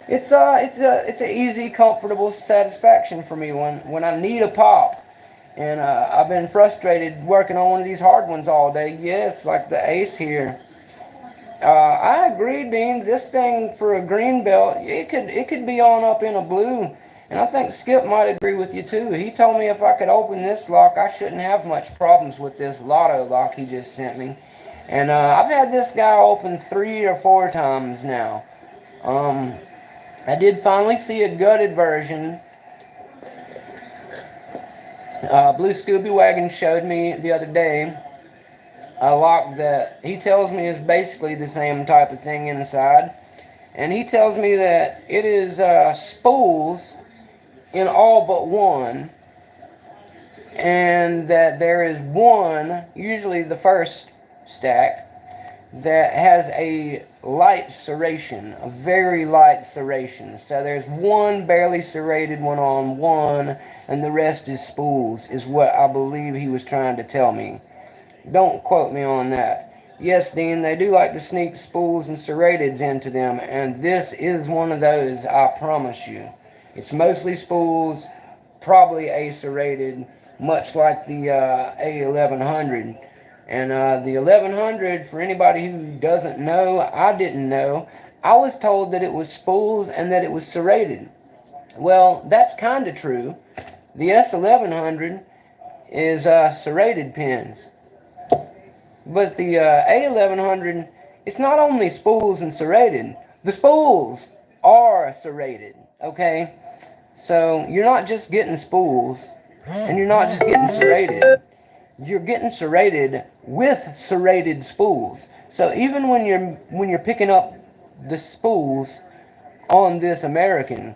it's an easy, comfortable satisfaction for me when I need a pop. And I've been frustrated working on one of these hard ones all day. Yes, like the Ace here. I agree, Dean. This thing for a green belt, it could be on up in a blue. And I think Skip might agree with you too. He told me if I could open this lock, I shouldn't have much problems with this Lotto lock he just sent me. And I've had this guy open 3 or 4 times now. I did finally see a gutted version. Blue Scooby Wagon showed me the other day a lock that he tells me is basically the same type of thing inside. And he tells me that it is spools in all but one, and that there is one, usually the first stack, that has a light serration, a very light serration. So there's one barely serrated one on one, and the rest is spools, is what I believe he was trying to tell me. Don't quote me on that. Yes, Dean, they do like to sneak spools and serrateds into them, and this is one of those, I promise you. It's mostly spools, probably a serrated, much like the A1100. And the 1100, for anybody who doesn't know, I didn't know, I was told that it was spools and that it was serrated. Well, that's kind of true. The S1100 is serrated pins. But the A1100, it's not only spools and serrated. The spools are serrated, okay? So you're not just getting spools, and you're not just getting serrated. You're getting serrated with serrated spools. So even when you're picking up the spools on this American,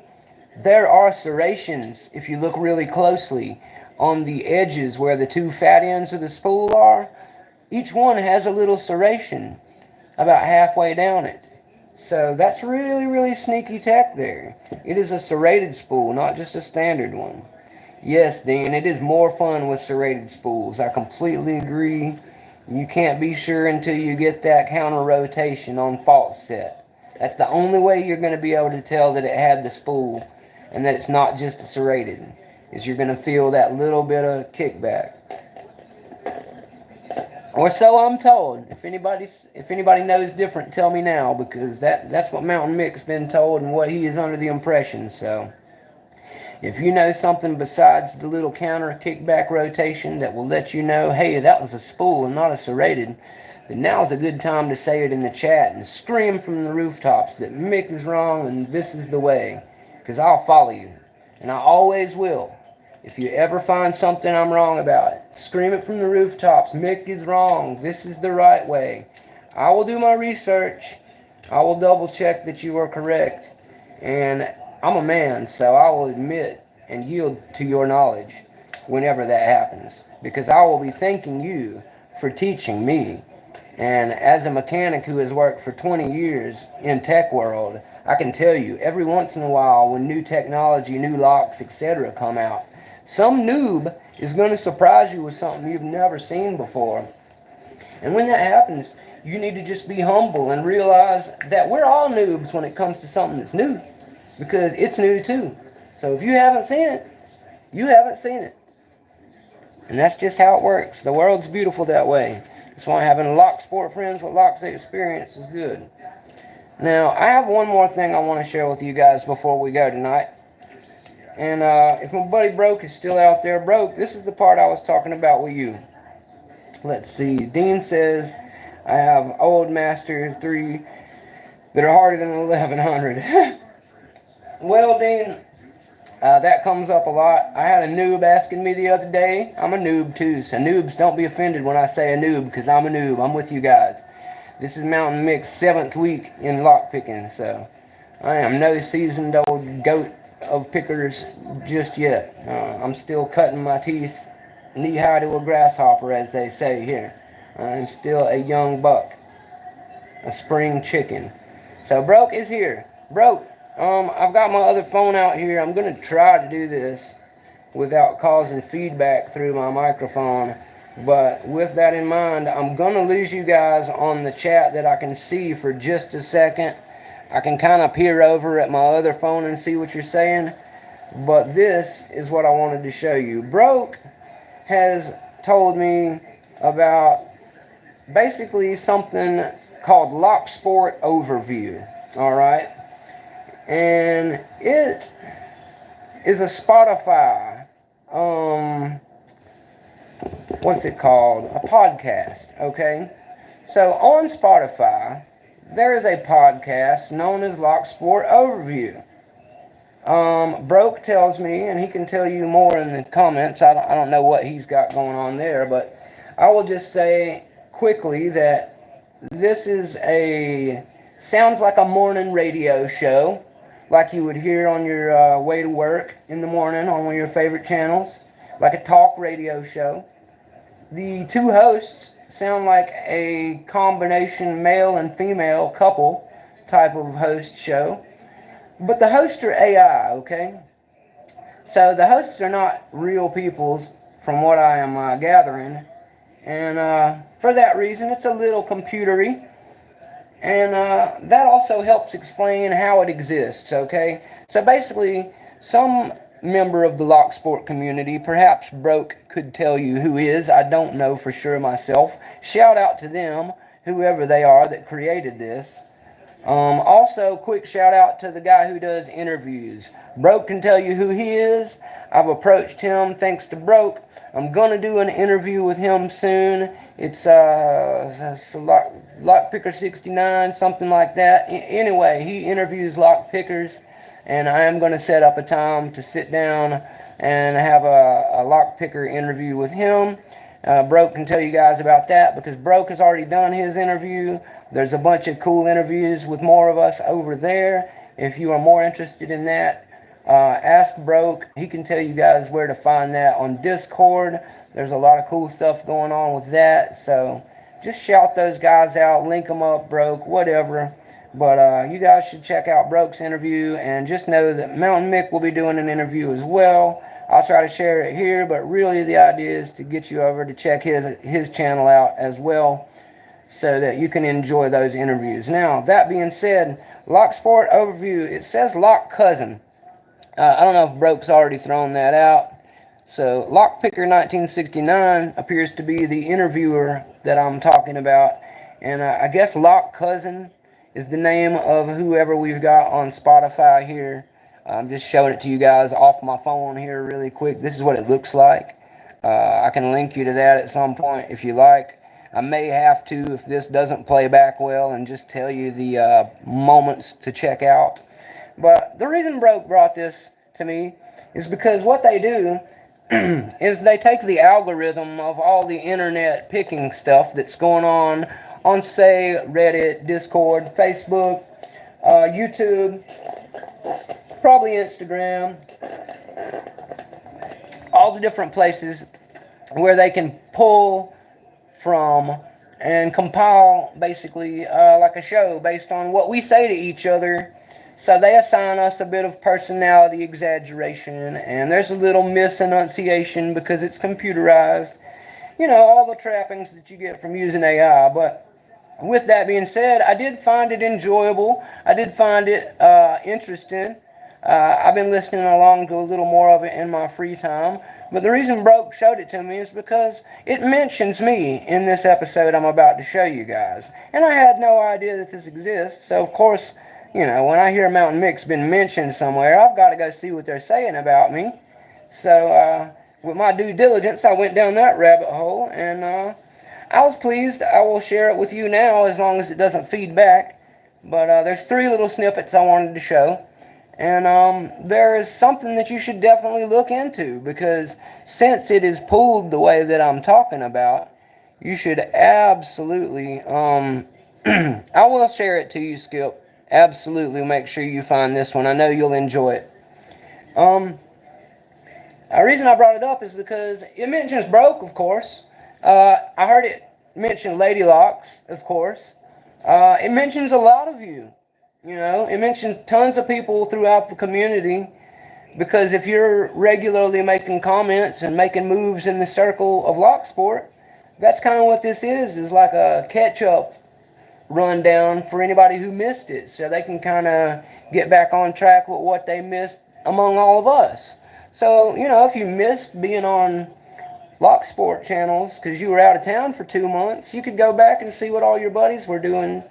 there are serrations, if you look really closely, on the edges where the two fat ends of the spool are. Each one has a little serration about halfway down it. So that's really, really sneaky tech there. It is a serrated spool, not just a standard one. Yes, Dean, it is more fun with serrated spools. I completely agree. You can't be sure until you get that counter rotation on fault set. That's the only way you're going to be able to tell that it had the spool and that it's not just a serrated, is you're going to feel that little bit of kickback. Or so I'm told. If anybody knows different, tell me now, because that's what Mounta1nM1ck's been told and what he is under the impression. So if you know something besides the little counter kickback rotation that will let you know, hey, that was a spool and not a serrated, then now's a good time to say it in the chat and scream from the rooftops that Mick is wrong and this is the way. Because I'll follow you. And I always will. If you ever find something I'm wrong about it, scream it from the rooftops. Mick is wrong. This is the right way. I will do my research. I will double check that you are correct. And I'm a man, so I will admit and yield to your knowledge whenever that happens. Because I will be thanking you for teaching me. And as a mechanic who has worked for 20 years in tech world, I can tell you, every once in a while when new technology, new locks, etc. come out, some noob is going to surprise you with something you've never seen before. And when that happens, you need to just be humble and realize that we're all noobs when it comes to something that's new. Because it's new too. So if you haven't seen it, you haven't seen it. And that's just how it works. The world's beautiful that way. That's why having Locksport friends with lots of experience is good. Now, I have one more thing I want to share with you guys before we go tonight. And if my buddy Broke is still out there, Broke, this is the part I was talking about with you. Let's see. Dean says, I have old Master 3 that are harder than 1100. Well, Dean, that comes up a lot. I had a noob asking me the other day. I'm a noob too, so noobs, don't be offended when I say a noob, because I'm a noob. I'm with you guys. This is Mounta1nM1ck's 7th week in lockpicking, so I am no seasoned old goat of pickers just yet. I'm still cutting my teeth knee-high to a grasshopper, as they say here. I'm still a young buck, a spring chicken. So Broke is here. Broke, I've got my other phone out here. I'm going to try to do this without causing feedback through my microphone. But with that in mind, I'm going to lose you guys on the chat that I can see for just a second. I can kind of peer over at my other phone and see what you're saying. But this is what I wanted to show you. Broke has told me about basically something called Locksport Overview. Alright? And it is a Spotify, what's it called? A podcast, okay? So on Spotify, there is a podcast known as Locksport Overview. Broke tells me, and he can tell you more in the comments, I don't know what he's got going on there, but I will just say quickly that this is sounds like a morning radio show, like you would hear on your way to work in the morning on one of your favorite channels, like a talk radio show. The two hosts sound like a combination male and female couple type of host show. But the hosts are AI, okay? So the hosts are not real people from what I am gathering. And for that reason, it's a little computery. And that also helps explain how it exists, okay? So basically, some member of the Locksport community. Perhaps Broke could tell you who is. I don't know for sure myself. Shout out to them, whoever they are that created this. Also, quick shout out to the guy who does interviews. Broke can tell you who he is. I've approached him thanks to Broke. I'm going to do an interview with him soon. It's Lockpicker 69, something like that. Anyway, he interviews lockpickers, and I am going to set up a time to sit down and have a lockpicker interview with him. Broke can tell you guys about that because Broke has already done his interview. There's a bunch of cool interviews with more of us over there. If you are more interested in that, ask Broke. He can tell you guys where to find that on Discord. There's a lot of cool stuff going on with that. So just shout those guys out, link them up, Broke, whatever. But you guys should check out Broke's interview, and just know that Mounta1nM1ck will be doing an interview as well. I'll try to share it here, but really the idea is to get you over to check his channel out as well, so that you can enjoy those interviews. Now, that being said, Locksport overview, it says Lock Cousin. I don't know if Broke's already thrown that out. So, Lockpicker 1969 appears to be the interviewer that I'm talking about. And I guess Lock Cousin is the name of whoever we've got on Spotify here. I'm just showing it to you guys off my phone here really quick. This is what it looks like. I can link you to that at some point if you like. I may have to, if this doesn't play back well, and just tell you the moments to check out. But the reason Broke brought this to me is because what they do is they take the algorithm of all the internet picking stuff that's going on, say, Reddit, Discord, Facebook, YouTube, probably Instagram, all the different places where they can pull from and compile basically like a show based on what we say to each other. So they assign us a bit of personality exaggeration, and there's a little misenunciation because it's computerized. You know, all the trappings that you get from using AI. But with that being said, I did find it enjoyable. I did find it interesting. I've been listening along to a little more of it in my free time. But the reason Broke showed it to me is because it mentions me in this episode I'm about to show you guys. And I had no idea that this exists. So, of course, you know, when I hear Mounta1nM1ck's been mentioned somewhere, I've got to go see what they're saying about me. So, with my due diligence, I went down that rabbit hole, and I was pleased. I will share it with you now as long as it doesn't feed back. But there's 3 little snippets I wanted to show. And there is something that you should definitely look into, because since it is pulled the way that I'm talking about, you should absolutely, I will share it to you, Skip. Absolutely make sure you find this one. I know you'll enjoy it. The reason I brought it up is because it mentions Broke, of course. I heard it mention Lady Locks, of course. It mentions a lot of you. You know, it mentions tons of people throughout the community, because if you're regularly making comments and making moves in the circle of Locksport, that's kind of what this is like a catch-up rundown for anybody who missed it, so they can kind of get back on track with what they missed among all of us. So, you know, if you missed being on Locksport channels because you were out of town for 2 months, you could go back and see what all your buddies were doing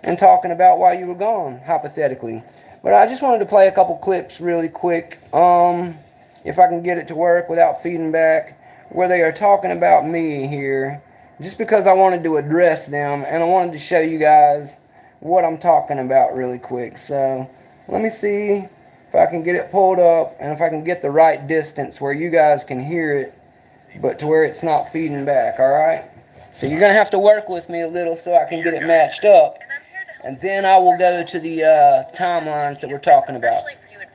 and talking about while you were gone, hypothetically. But I just wanted to play a couple clips really quick, if I can get it to work without feeding back, where they are talking about me here, just because I wanted to address them, and I wanted to show you guys what I'm talking about really quick. So, let me see if I can get it pulled up, and if I can get the right distance where you guys can hear it, but to where it's not feeding back, alright? So you're going to have to work with me a little so I can get it matched up. And then I will go to the timelines that we're talking about.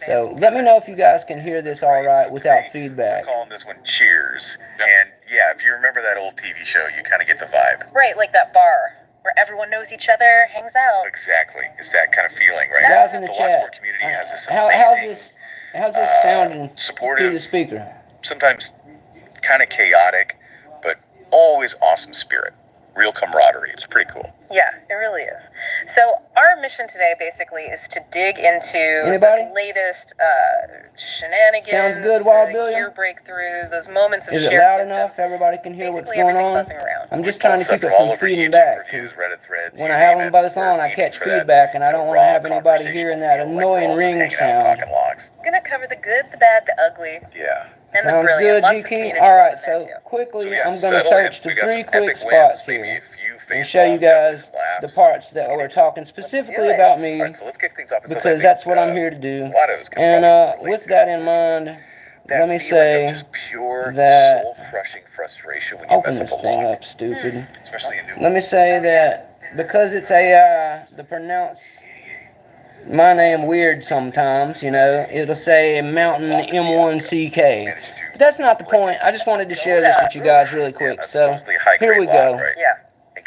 So let me know if you guys can hear this all right without feedback. We're calling this one Cheers. And yeah, if you remember that old TV show, you kind of get the vibe. Right, like that bar where everyone knows each other, hangs out. Exactly. It's that kind of feeling, right? Guys in the chat, Locksport community has this amazing, how's this sounding supportive, through the speaker? Sometimes kind of chaotic, but always awesome spirit. Real camaraderie. It's pretty cool. Yeah, it really is. So our our mission today basically is to dig into Anybody? the latest shenanigans, Sounds good, Wild the Billiam? gear breakthrough, those moments of Is it shared loud wisdom. enough? Everybody can hear what's Basically going everything on? buzzing around. I'm just We pull trying to stuff keep it from all from over feeding YouTube back. reviews, 'Cause Reddit threads, when you I have name them it, both we're on, I aiming catch for that, feedback, and I you know, don't want to raw have anybody conversational hearing that feel, like we're annoying all just ring hanging out sound. talking logs. Gonna cover the good, the bad, the ugly, Yeah. and the Sounds brilliant. good, Lots of G-Key? community Alright, love in there, so too. quickly, yeah, I'm going to settle in. search We to got 3 some quick epic spots wins, maybe here a few and face show you off, guys definitely slaps. the parts that we're talking specifically about me, Alright, so let's kick things off with because something that's what I I'm think, here to do. Lotto's gonna And probably relate with to. that in mind, That let me feeling say of just pure that... soul-crushing frustration when you Open mess this up a thing lock. up, stupid. Especially a new Let one. me say that because it's AI, the pronounce my name weird sometimes, you know. It'll say Mounta1nM1ck. But that's not the point. I just wanted to share this with you guys really quick. So, here we go. Yeah.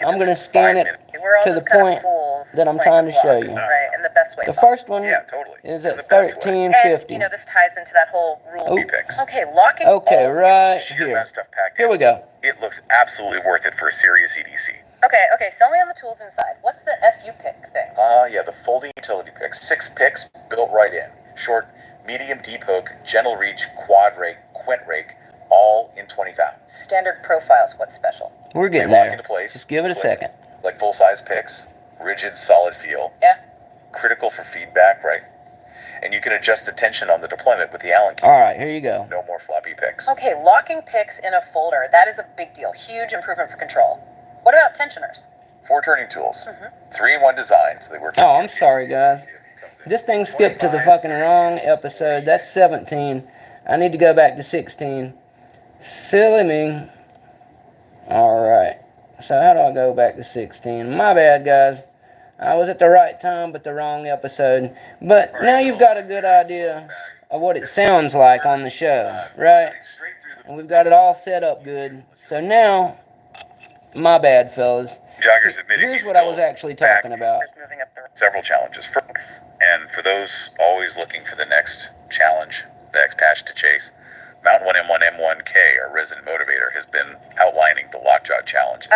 I'm going to scan it We're all to the just kind point of fools that I'm playing trying to with show blocks, you. right? In the best way The possible. first one Yeah, totally. is In at the best way. 1350. And, this ties into that whole rule. Oh. Okay, locking. Okay, right Sheer amount here. of stuff packed Here in. we go. It looks absolutely worth it for a serious EDC. Okay, sell me on the tools inside. What's the FU pick thing? Yeah, the folding utility pick. 6 picks built right in. Short, medium, deep hook, gentle reach, quad rake, quint rake, all in 20 thou. Standard profiles, what's special? We're getting They lock there. into place. Just give it a Click. second. Like full-size picks. Rigid, solid feel. Yeah. Critical for feedback, right? And you can adjust the tension on the deployment with the Allen key. All right, here you go. No more floppy picks. Okay, locking picks in a folder. That is a big deal. Huge improvement for control. What about tensioners? 4 turning tools. 3-in-1 design, so they work. Oh, I'm sorry, guys. This thing skipped to the fucking wrong episode. That's 17. I need to go back to 16. Silly me. Alright. So how do I go back to 16? My bad, guys. I was at the right time, but the wrong episode. But now you've got a good idea of what it sounds like on the show, right? And we've got it all set up good. So now, my bad, fellas. Joggers admitting Here's he's what I still was actually talking about. Just moving up the Several challenges. And for those always looking for the next challenge, the next patch to chase, Mounta1nM1ck, our resident motivator, has been outlining the Lockjaw challenge.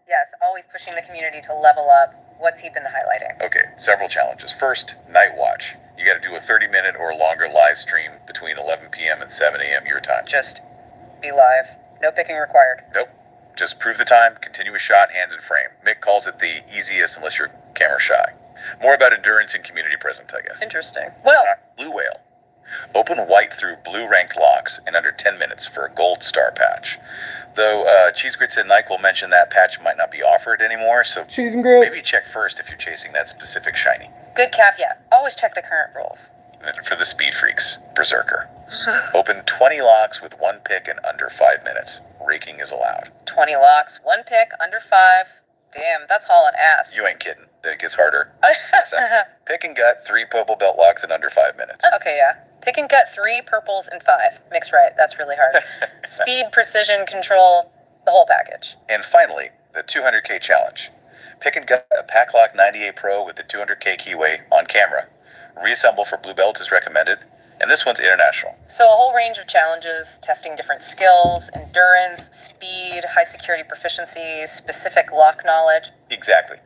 Yes, always pushing the community to level up. What's he been highlighting? Okay, several challenges. First, Night Watch. You got to do a 30-minute or longer live stream between 11 p.m. and 7 a.m. your time. Just be live. No picking required. Nope. Just prove the time, continuous shot, hands in frame. Mick calls it the easiest unless you're camera shy. More about endurance and community presence, I guess. Interesting. What else? Blue Whale. Open white through blue ranked locks in under 10 minutes for a gold star patch. Though Cheese Grits and Nike will mention that patch might not be offered anymore, so Cheese and grits. maybe check first if you're chasing that specific shiny. Good caveat. Always check the current rules. And for the speed freaks, Berserker. Open 20 locks with 1 pick in under 5 minutes. Raking is allowed. 20 locks, 1 pick, under 5. Damn, that's hauling ass. You ain't kidding. Then it gets harder. So, pick and gut 3 purple belt locks in under 5 minutes. Okay, yeah. Pick and gut 3 purples and 5. Mix right. That's really hard. Speed, precision, control, the whole package. And finally, the 200K challenge. Pick and gut a Pack Lock 98 Pro with the 200K keyway on camera. Reassemble for blue belt is recommended, and this one's international. So a whole range of challenges, testing different skills, endurance, speed, high security proficiency, specific lock knowledge. Exactly.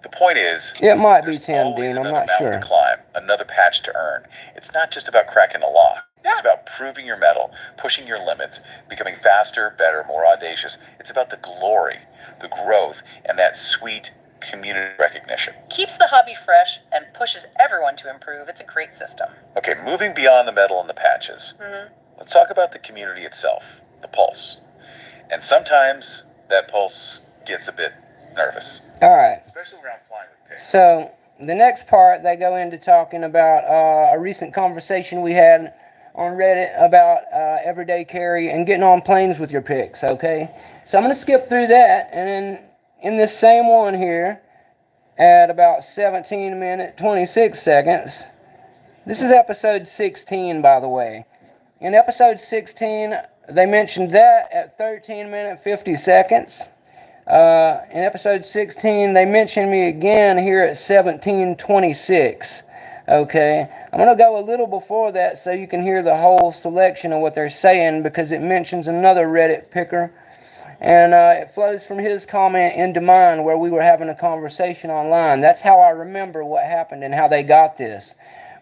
The point is, It might be there's 10, always Dean. I'm another not mountain sure. to climb, another patch to earn. It's not just about cracking a lock. It's about proving your mettle, pushing your limits, becoming faster, better, more audacious. It's about the glory, the growth, and that sweet community recognition. Keeps the hobby fresh and pushes everyone to improve. It's a great system. Okay, moving beyond the medal and the patches, let's talk about the community itself, the pulse. And sometimes that pulse gets a bit nervous. All right. Especially around flying with pigs. So the next part, they go into talking about a recent conversation we had on Reddit about everyday carry and getting on planes with your picks, okay? So I'm going to skip through that, and then in this same one here, at about 17 minutes, 26 seconds, this is episode 16, by the way. In episode 16, they mentioned that at 13 minutes, 50 seconds. In episode 16, they mentioned me again here at 17:26. Okay, I'm going to go a little before that so you can hear the whole selection of what they're saying, because it mentions another Reddit picker. And it flows from his comment into mine where we were having a conversation online. That's how I remember what happened and how they got this.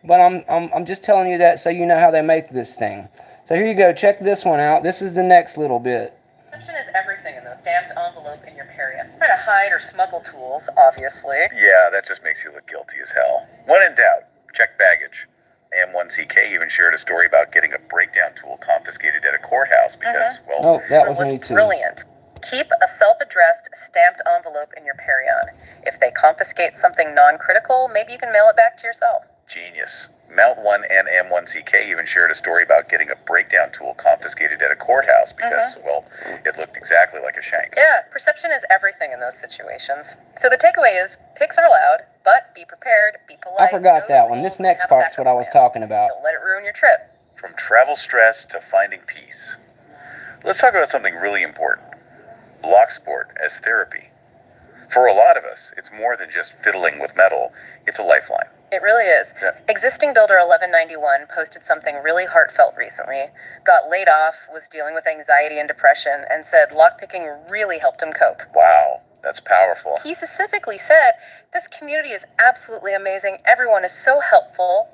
But I'm just telling you that so you know how they make this thing. So here you go. Check this one out. This is the next little bit. Perception is everything in the stamped envelope in your period. Try to hide or smuggle tools, obviously. Yeah, that just makes you look guilty as hell. When in doubt, check baggage. M1ck even shared a story about getting a breakdown tool confiscated at a courthouse because, well... Oh, that was me too. Brilliant. Keep a self-addressed stamped envelope in your carry-on. If they confiscate something non-critical, maybe you can mail it back to yourself. Genius. Mounta1nM1ck even shared a story about getting a breakdown tool confiscated at a courthouse because, well, it looked exactly like a shank. Yeah, perception is everything in those situations. So the takeaway is, pics are loud, but be prepared, be polite. I forgot that one. This next part's what I was talking about. Don't let it ruin your trip. From travel stress to finding peace. Let's talk about something really important. Locksport as therapy. For a lot of us, it's more than just fiddling with metal. It's a lifeline. It really is. Yeah. Existing builder 1191 posted something really heartfelt recently, got laid off, was dealing with anxiety and depression, and said lockpicking really helped him cope. Wow, that's powerful. He specifically said, this community is absolutely amazing, everyone is so helpful,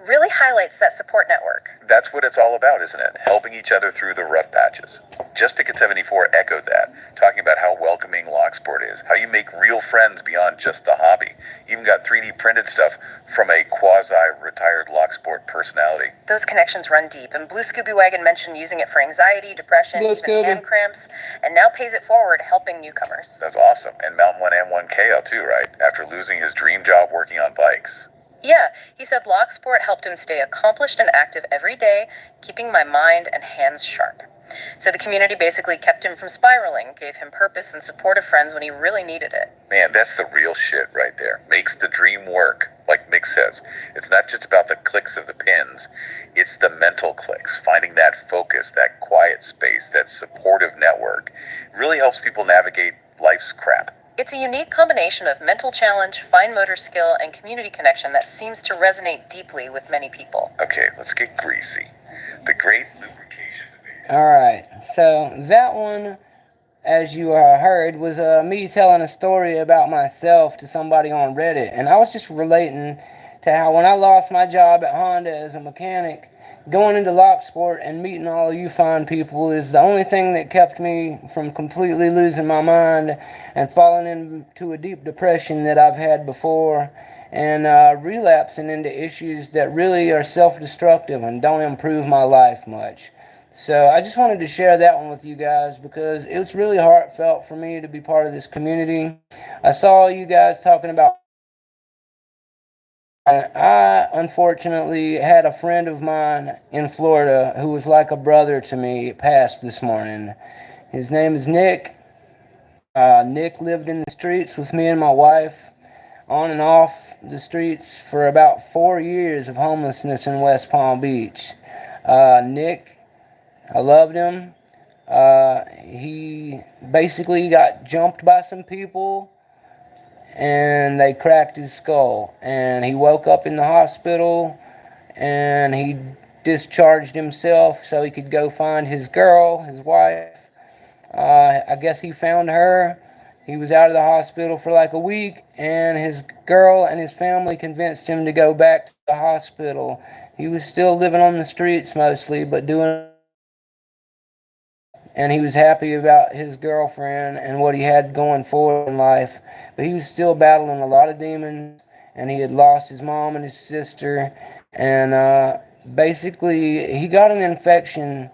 really highlights that support network. That's what it's all about, isn't it? Helping each other through the rough patches. JustPicket74 echoed that, talking about how welcoming Locksport is, how you make real friends beyond just the hobby. Even got 3D printed stuff from a quasi-retired Locksport personality. Those connections run deep, and Blue Scooby Wagon mentioned using it for anxiety, depression, even hand cramps, and now pays it forward, helping newcomers. That's awesome. And Mounta1nM1ck too, right? After losing his dream job working on bikes. Yeah, he said Locksport helped him stay accomplished and active every day, keeping my mind and hands sharp. So the community basically kept him from spiraling, gave him purpose and supportive friends when he really needed it. Man, that's the real shit right there. Makes the dream work, like Mick says. It's not just about the clicks of the pins. It's the mental clicks, finding that focus, that quiet space, that supportive network. It really helps people navigate life's crap. It's a unique combination of mental challenge, fine motor skill, and community connection that seems to resonate deeply with many people. Okay, let's get greasy. The great lubrication debate. Alright, so that one, as you heard, was me telling a story about myself to somebody on Reddit. And I was just relating to how when I lost my job at Honda as a mechanic, going into Locksport and meeting all you fine people is the only thing that kept me from completely losing my mind and falling into a deep depression that I've had before and relapsing into issues that really are self-destructive and don't improve my life much. So I just wanted to share that one with you guys because it was really heartfelt for me to be part of this community. I saw you guys talking about I unfortunately had a friend of mine in Florida who was like a brother to me pass this morning. His name is Nick. Nick lived in the streets with me and my wife, on and off the streets for about 4 years of homelessness in West Palm Beach. Nick, I loved him. He basically got jumped by some people and they cracked his skull, and he woke up in the hospital and he discharged himself so he could go find his girl, his wife. I guess he found her. He was out of the hospital for like a week, and his girl and his family convinced him to go back to the hospital. He was still living on the streets mostly, but doing, and he was happy about his girlfriend and what he had going forward in life, but he was still battling a lot of demons, and he had lost his mom and his sister, and basically he got an infection,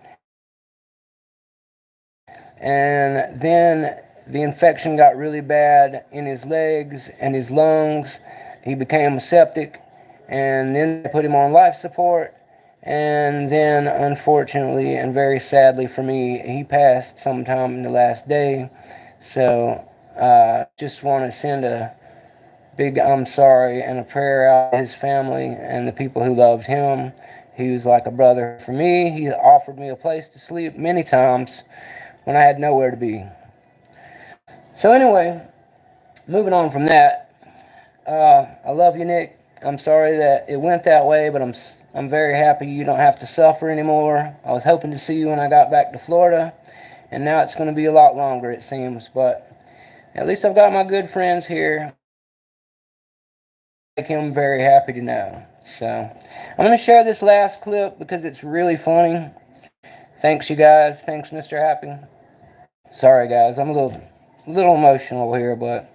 and then the infection got really bad in his legs and his lungs. He became septic, and then they put him on life support. And then, unfortunately, and very sadly for me, he passed sometime in the last day. So, just want to send a big I'm sorry and a prayer out to his family and the people who loved him. He was like a brother for me. He offered me a place to sleep many times when I had nowhere to be. So anyway, moving on from that, I love you, Nick. I'm sorry that it went that way, but I'm very happy you don't have to suffer anymore. I was hoping to see you when I got back to Florida, And now it's going to be a lot longer, it seems. But at least I've got my good friends here. Make him very happy to know. So I'm going to share this last clip because it's really funny. Thanks, you guys. Thanks, Mr. Happy. Sorry, guys. I'm a little emotional here, but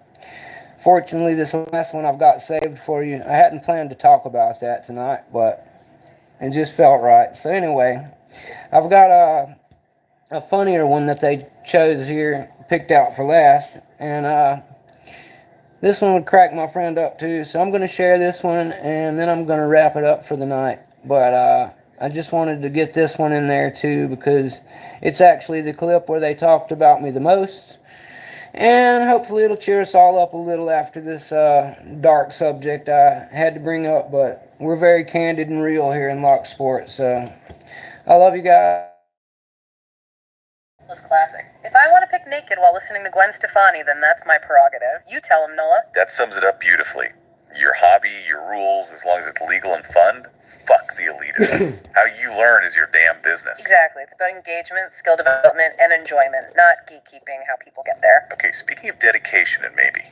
fortunately, this last one I've got saved for you. I hadn't planned to talk about that tonight, but it just felt right. So anyway, I've got a funnier one that they chose here, picked out for last, and this one would crack my friend up too. So I'm going to share this one, and then I'm going to wrap it up for the night. But I just wanted to get this one in there too because it's actually the clip where they talked about me the most. And hopefully it'll cheer us all up a little after this dark subject I had to bring up. But we're very candid and real here in Locksport. So I love you guys. Was classic. If I want to pick naked while listening to Gwen Stefani, then that's my prerogative. You tell him, Noah. That sums it up beautifully. Your hobby, your rules, as long as it's legal and fun, fuck the elitists. How you learn is your damn business. Exactly. It's about engagement, skill development, and enjoyment, not geekkeeping how people get there. Okay, speaking of dedication and maybe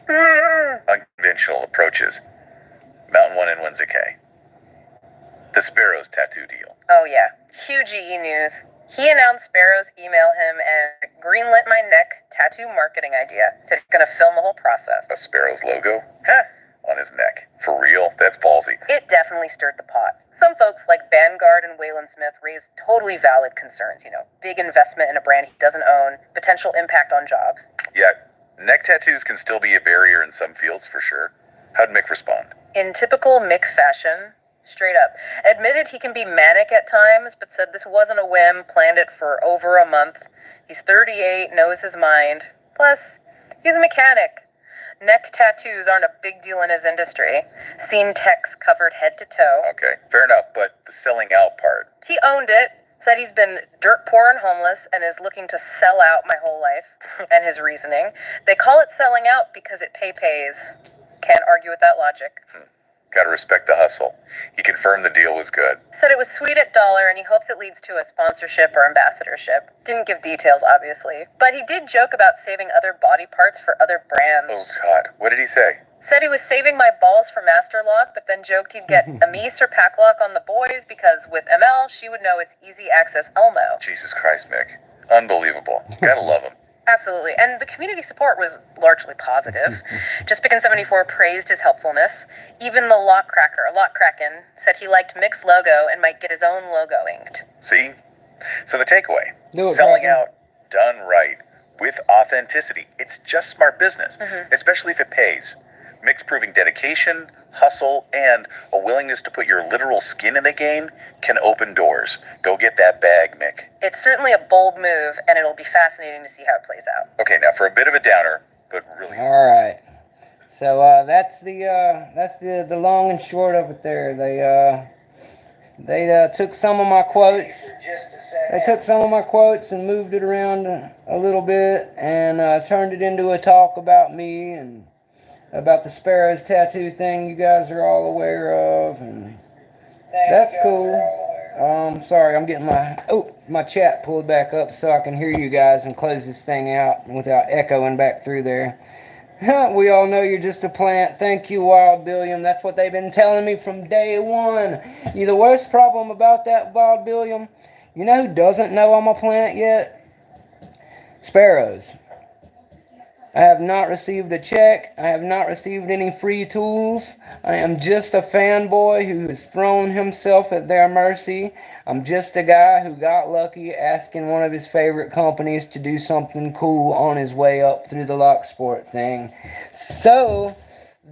unconventional approaches, Mounta1nM1ck. The Sparrow's tattoo deal. Oh yeah, huge EE news. He announced Sparrow's email him and greenlit my neck tattoo marketing idea. He's gonna film the whole process. A Sparrow's logo? Huh. On his neck. For real? That's ballsy. It definitely stirred the pot. Some folks like Vanguard and Waylon Smith raised totally valid concerns, big investment in a brand he doesn't own, potential impact on jobs. Yeah, neck tattoos can still be a barrier in some fields for sure. How'd Mick respond? In typical Mick fashion, straight up, admitted he can be manic at times, but said this wasn't a whim, planned it for over a month. He's 38, knows his mind. Plus, he's a mechanic. Neck tattoos aren't a big deal in his industry. Seen techs covered head to toe. Okay, fair enough, but the selling out part. He owned it, said he's been dirt poor and homeless and is looking to sell out my whole life, and his reasoning. They call it selling out because it pays. Can't argue with that logic. Gotta respect the hustle. He confirmed the deal was good. Said it was sweet at dollar and he hopes it leads to a sponsorship or ambassadorship. Didn't give details, obviously. But he did joke about saving other body parts for other brands. Oh, God. What did he say? Said he was saving my balls for Master Lock, but then joked he'd get Amis or Pack Lock on the boys because with ML, she would know it's easy access Elmo. Jesus Christ, Mick. Unbelievable. Gotta love him. Absolutely, and the community support was largely positive. Just74 praised his helpfulness. Even the Lockkraken, said he liked Mick's logo and might get his own logo inked. See? So the takeaway, Do it, selling Kraken. out, done right, with authenticity. It's just smart business, especially if it pays. Mick's proving dedication, hustle, and a willingness to put your literal skin in the game can open doors. Go get that bag, Mick. It's certainly a bold move, and it'll be fascinating to see how it plays out. Okay, now for a bit of a downer, but really... All right. So that's the long and short of it there. They took some of my quotes. They took some of my quotes and moved it around a little bit and turned it into a talk about me and about the Sparrow's tattoo thing you guys are all aware of, and that's cool. Sorry, I'm getting my chat pulled back up so I can hear you guys and close this thing out without echoing back through there. We all know you're just a plant. Thank you, Wild Billiam. That's what they've been telling me from day one. The worst problem about that, Wild Billiam, you know who doesn't know I'm a plant yet? Sparrows. I have not received a check. I have not received any free tools. I am just a fanboy who has thrown himself at their mercy. I'm just a guy who got lucky asking one of his favorite companies to do something cool on his way up through the Locksport thing. So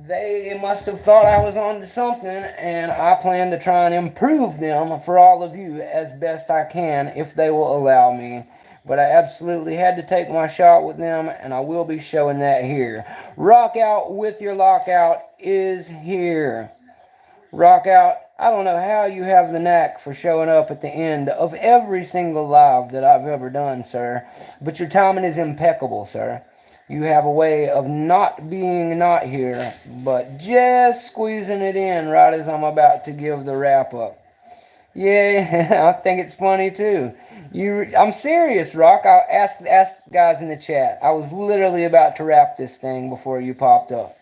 they must have thought I was onto something, and I plan to try and improve them for all of you as best I can if they will allow me. But I absolutely had to take my shot with them, and I will be showing that here. Rock Out with Your Lockout is here. Rock Out, I don't know how you have the knack for showing up at the end of every single live that I've ever done, sir. But your timing is impeccable, sir. You have a way of not being not here, but just squeezing it in right as I'm about to give the wrap up. Yeah, I think it's funny too. I'm serious, Rock. I asked guys in the chat. I was literally about to wrap this thing before you popped up.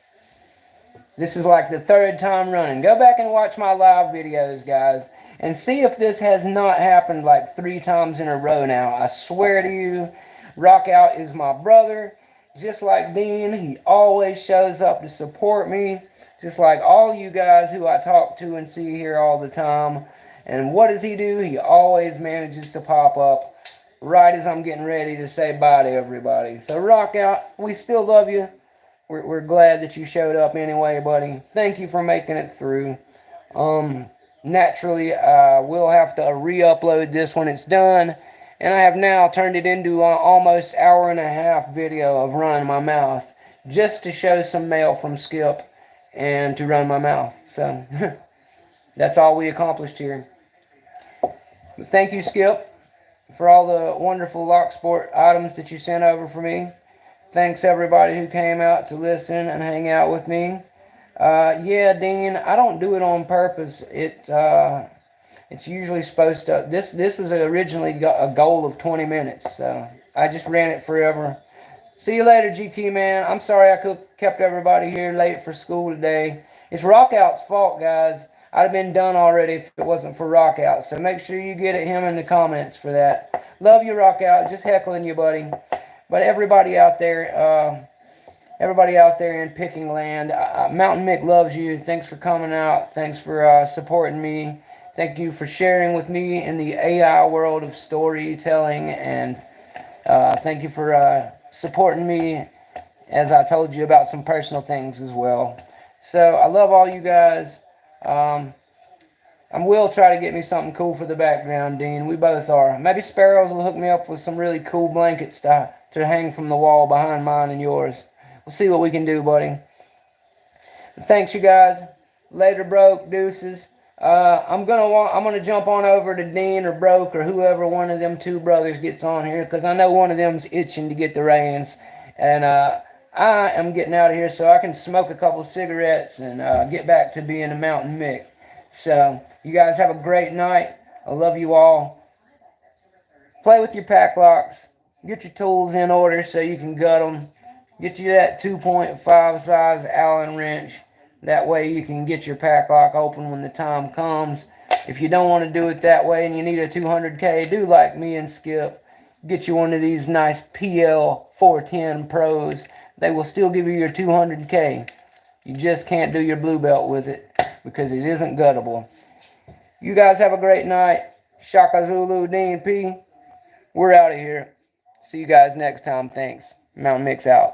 This is like the third time running. Go back and watch my live videos, guys, and see if this has not happened like 3 times in a row now. I swear to you, Rockout is my brother. Just like Dean, he always shows up to support me. Just like all you guys who I talk to and see here all the time. And what does he do? He always manages to pop up right as I'm getting ready to say bye to everybody. So Rockout, we still love you. We're glad that you showed up anyway, buddy. Thank you for making it through. Naturally, we'll have to re-upload this when it's done. And I have now turned it into an almost hour-and-a-half video of running my mouth. Just to show some mail from Skip and to run my mouth. So, that's all we accomplished here. But thank you, Skip, for all the wonderful Locksport items that you sent over for me. Thanks everybody who came out to listen and hang out with me. Yeah, Dean, I don't do it on purpose. It's usually supposed to. This was originally a goal of 20 minutes, so I just ran it forever. See you later, GQ man. I'm sorry I kept everybody here late for school today. It's Rockout's fault, guys. I'd have been done already if it wasn't for Rockout. So make sure you get at him in the comments for that. Love you, Rockout. Just heckling you, buddy. But everybody out there in Picking Land, Mounta1nM1ck loves you. Thanks for coming out. Thanks for supporting me. Thank you for sharing with me in the AI world of storytelling. And thank you for supporting me, as I told you, about some personal things as well. So I love all you guys. I will try to get me something cool for the background, Dean. We both are. Maybe Sparrows will hook me up with some really cool blankets to hang from the wall behind mine and yours. We'll see what we can do, buddy. But thanks, you guys. Later, Broke. Deuces. I'm gonna jump on over to Dean or Broke or whoever one of them 2 brothers gets on here, because I know one of them's itching to get the reins, and I am getting out of here so I can smoke a couple of cigarettes and get back to being a Mounta1nM1ck. So you guys have a great night. I love you all. Play with your pack locks. Get your tools in order so you can gut them. Get you that 2.5 size Allen wrench. That way you can get your pack lock open when the time comes. If you don't want to do it that way and you need a 200K, do like me and Skip. Get you one of these nice PL 410 Pros. They will still give you your 200K. You just can't do your blue belt with it because it isn't guttable. You guys have a great night. Shaka Zulu DNP. We're out of here. See you guys next time. Thanks. Mounta1nM1ck's out.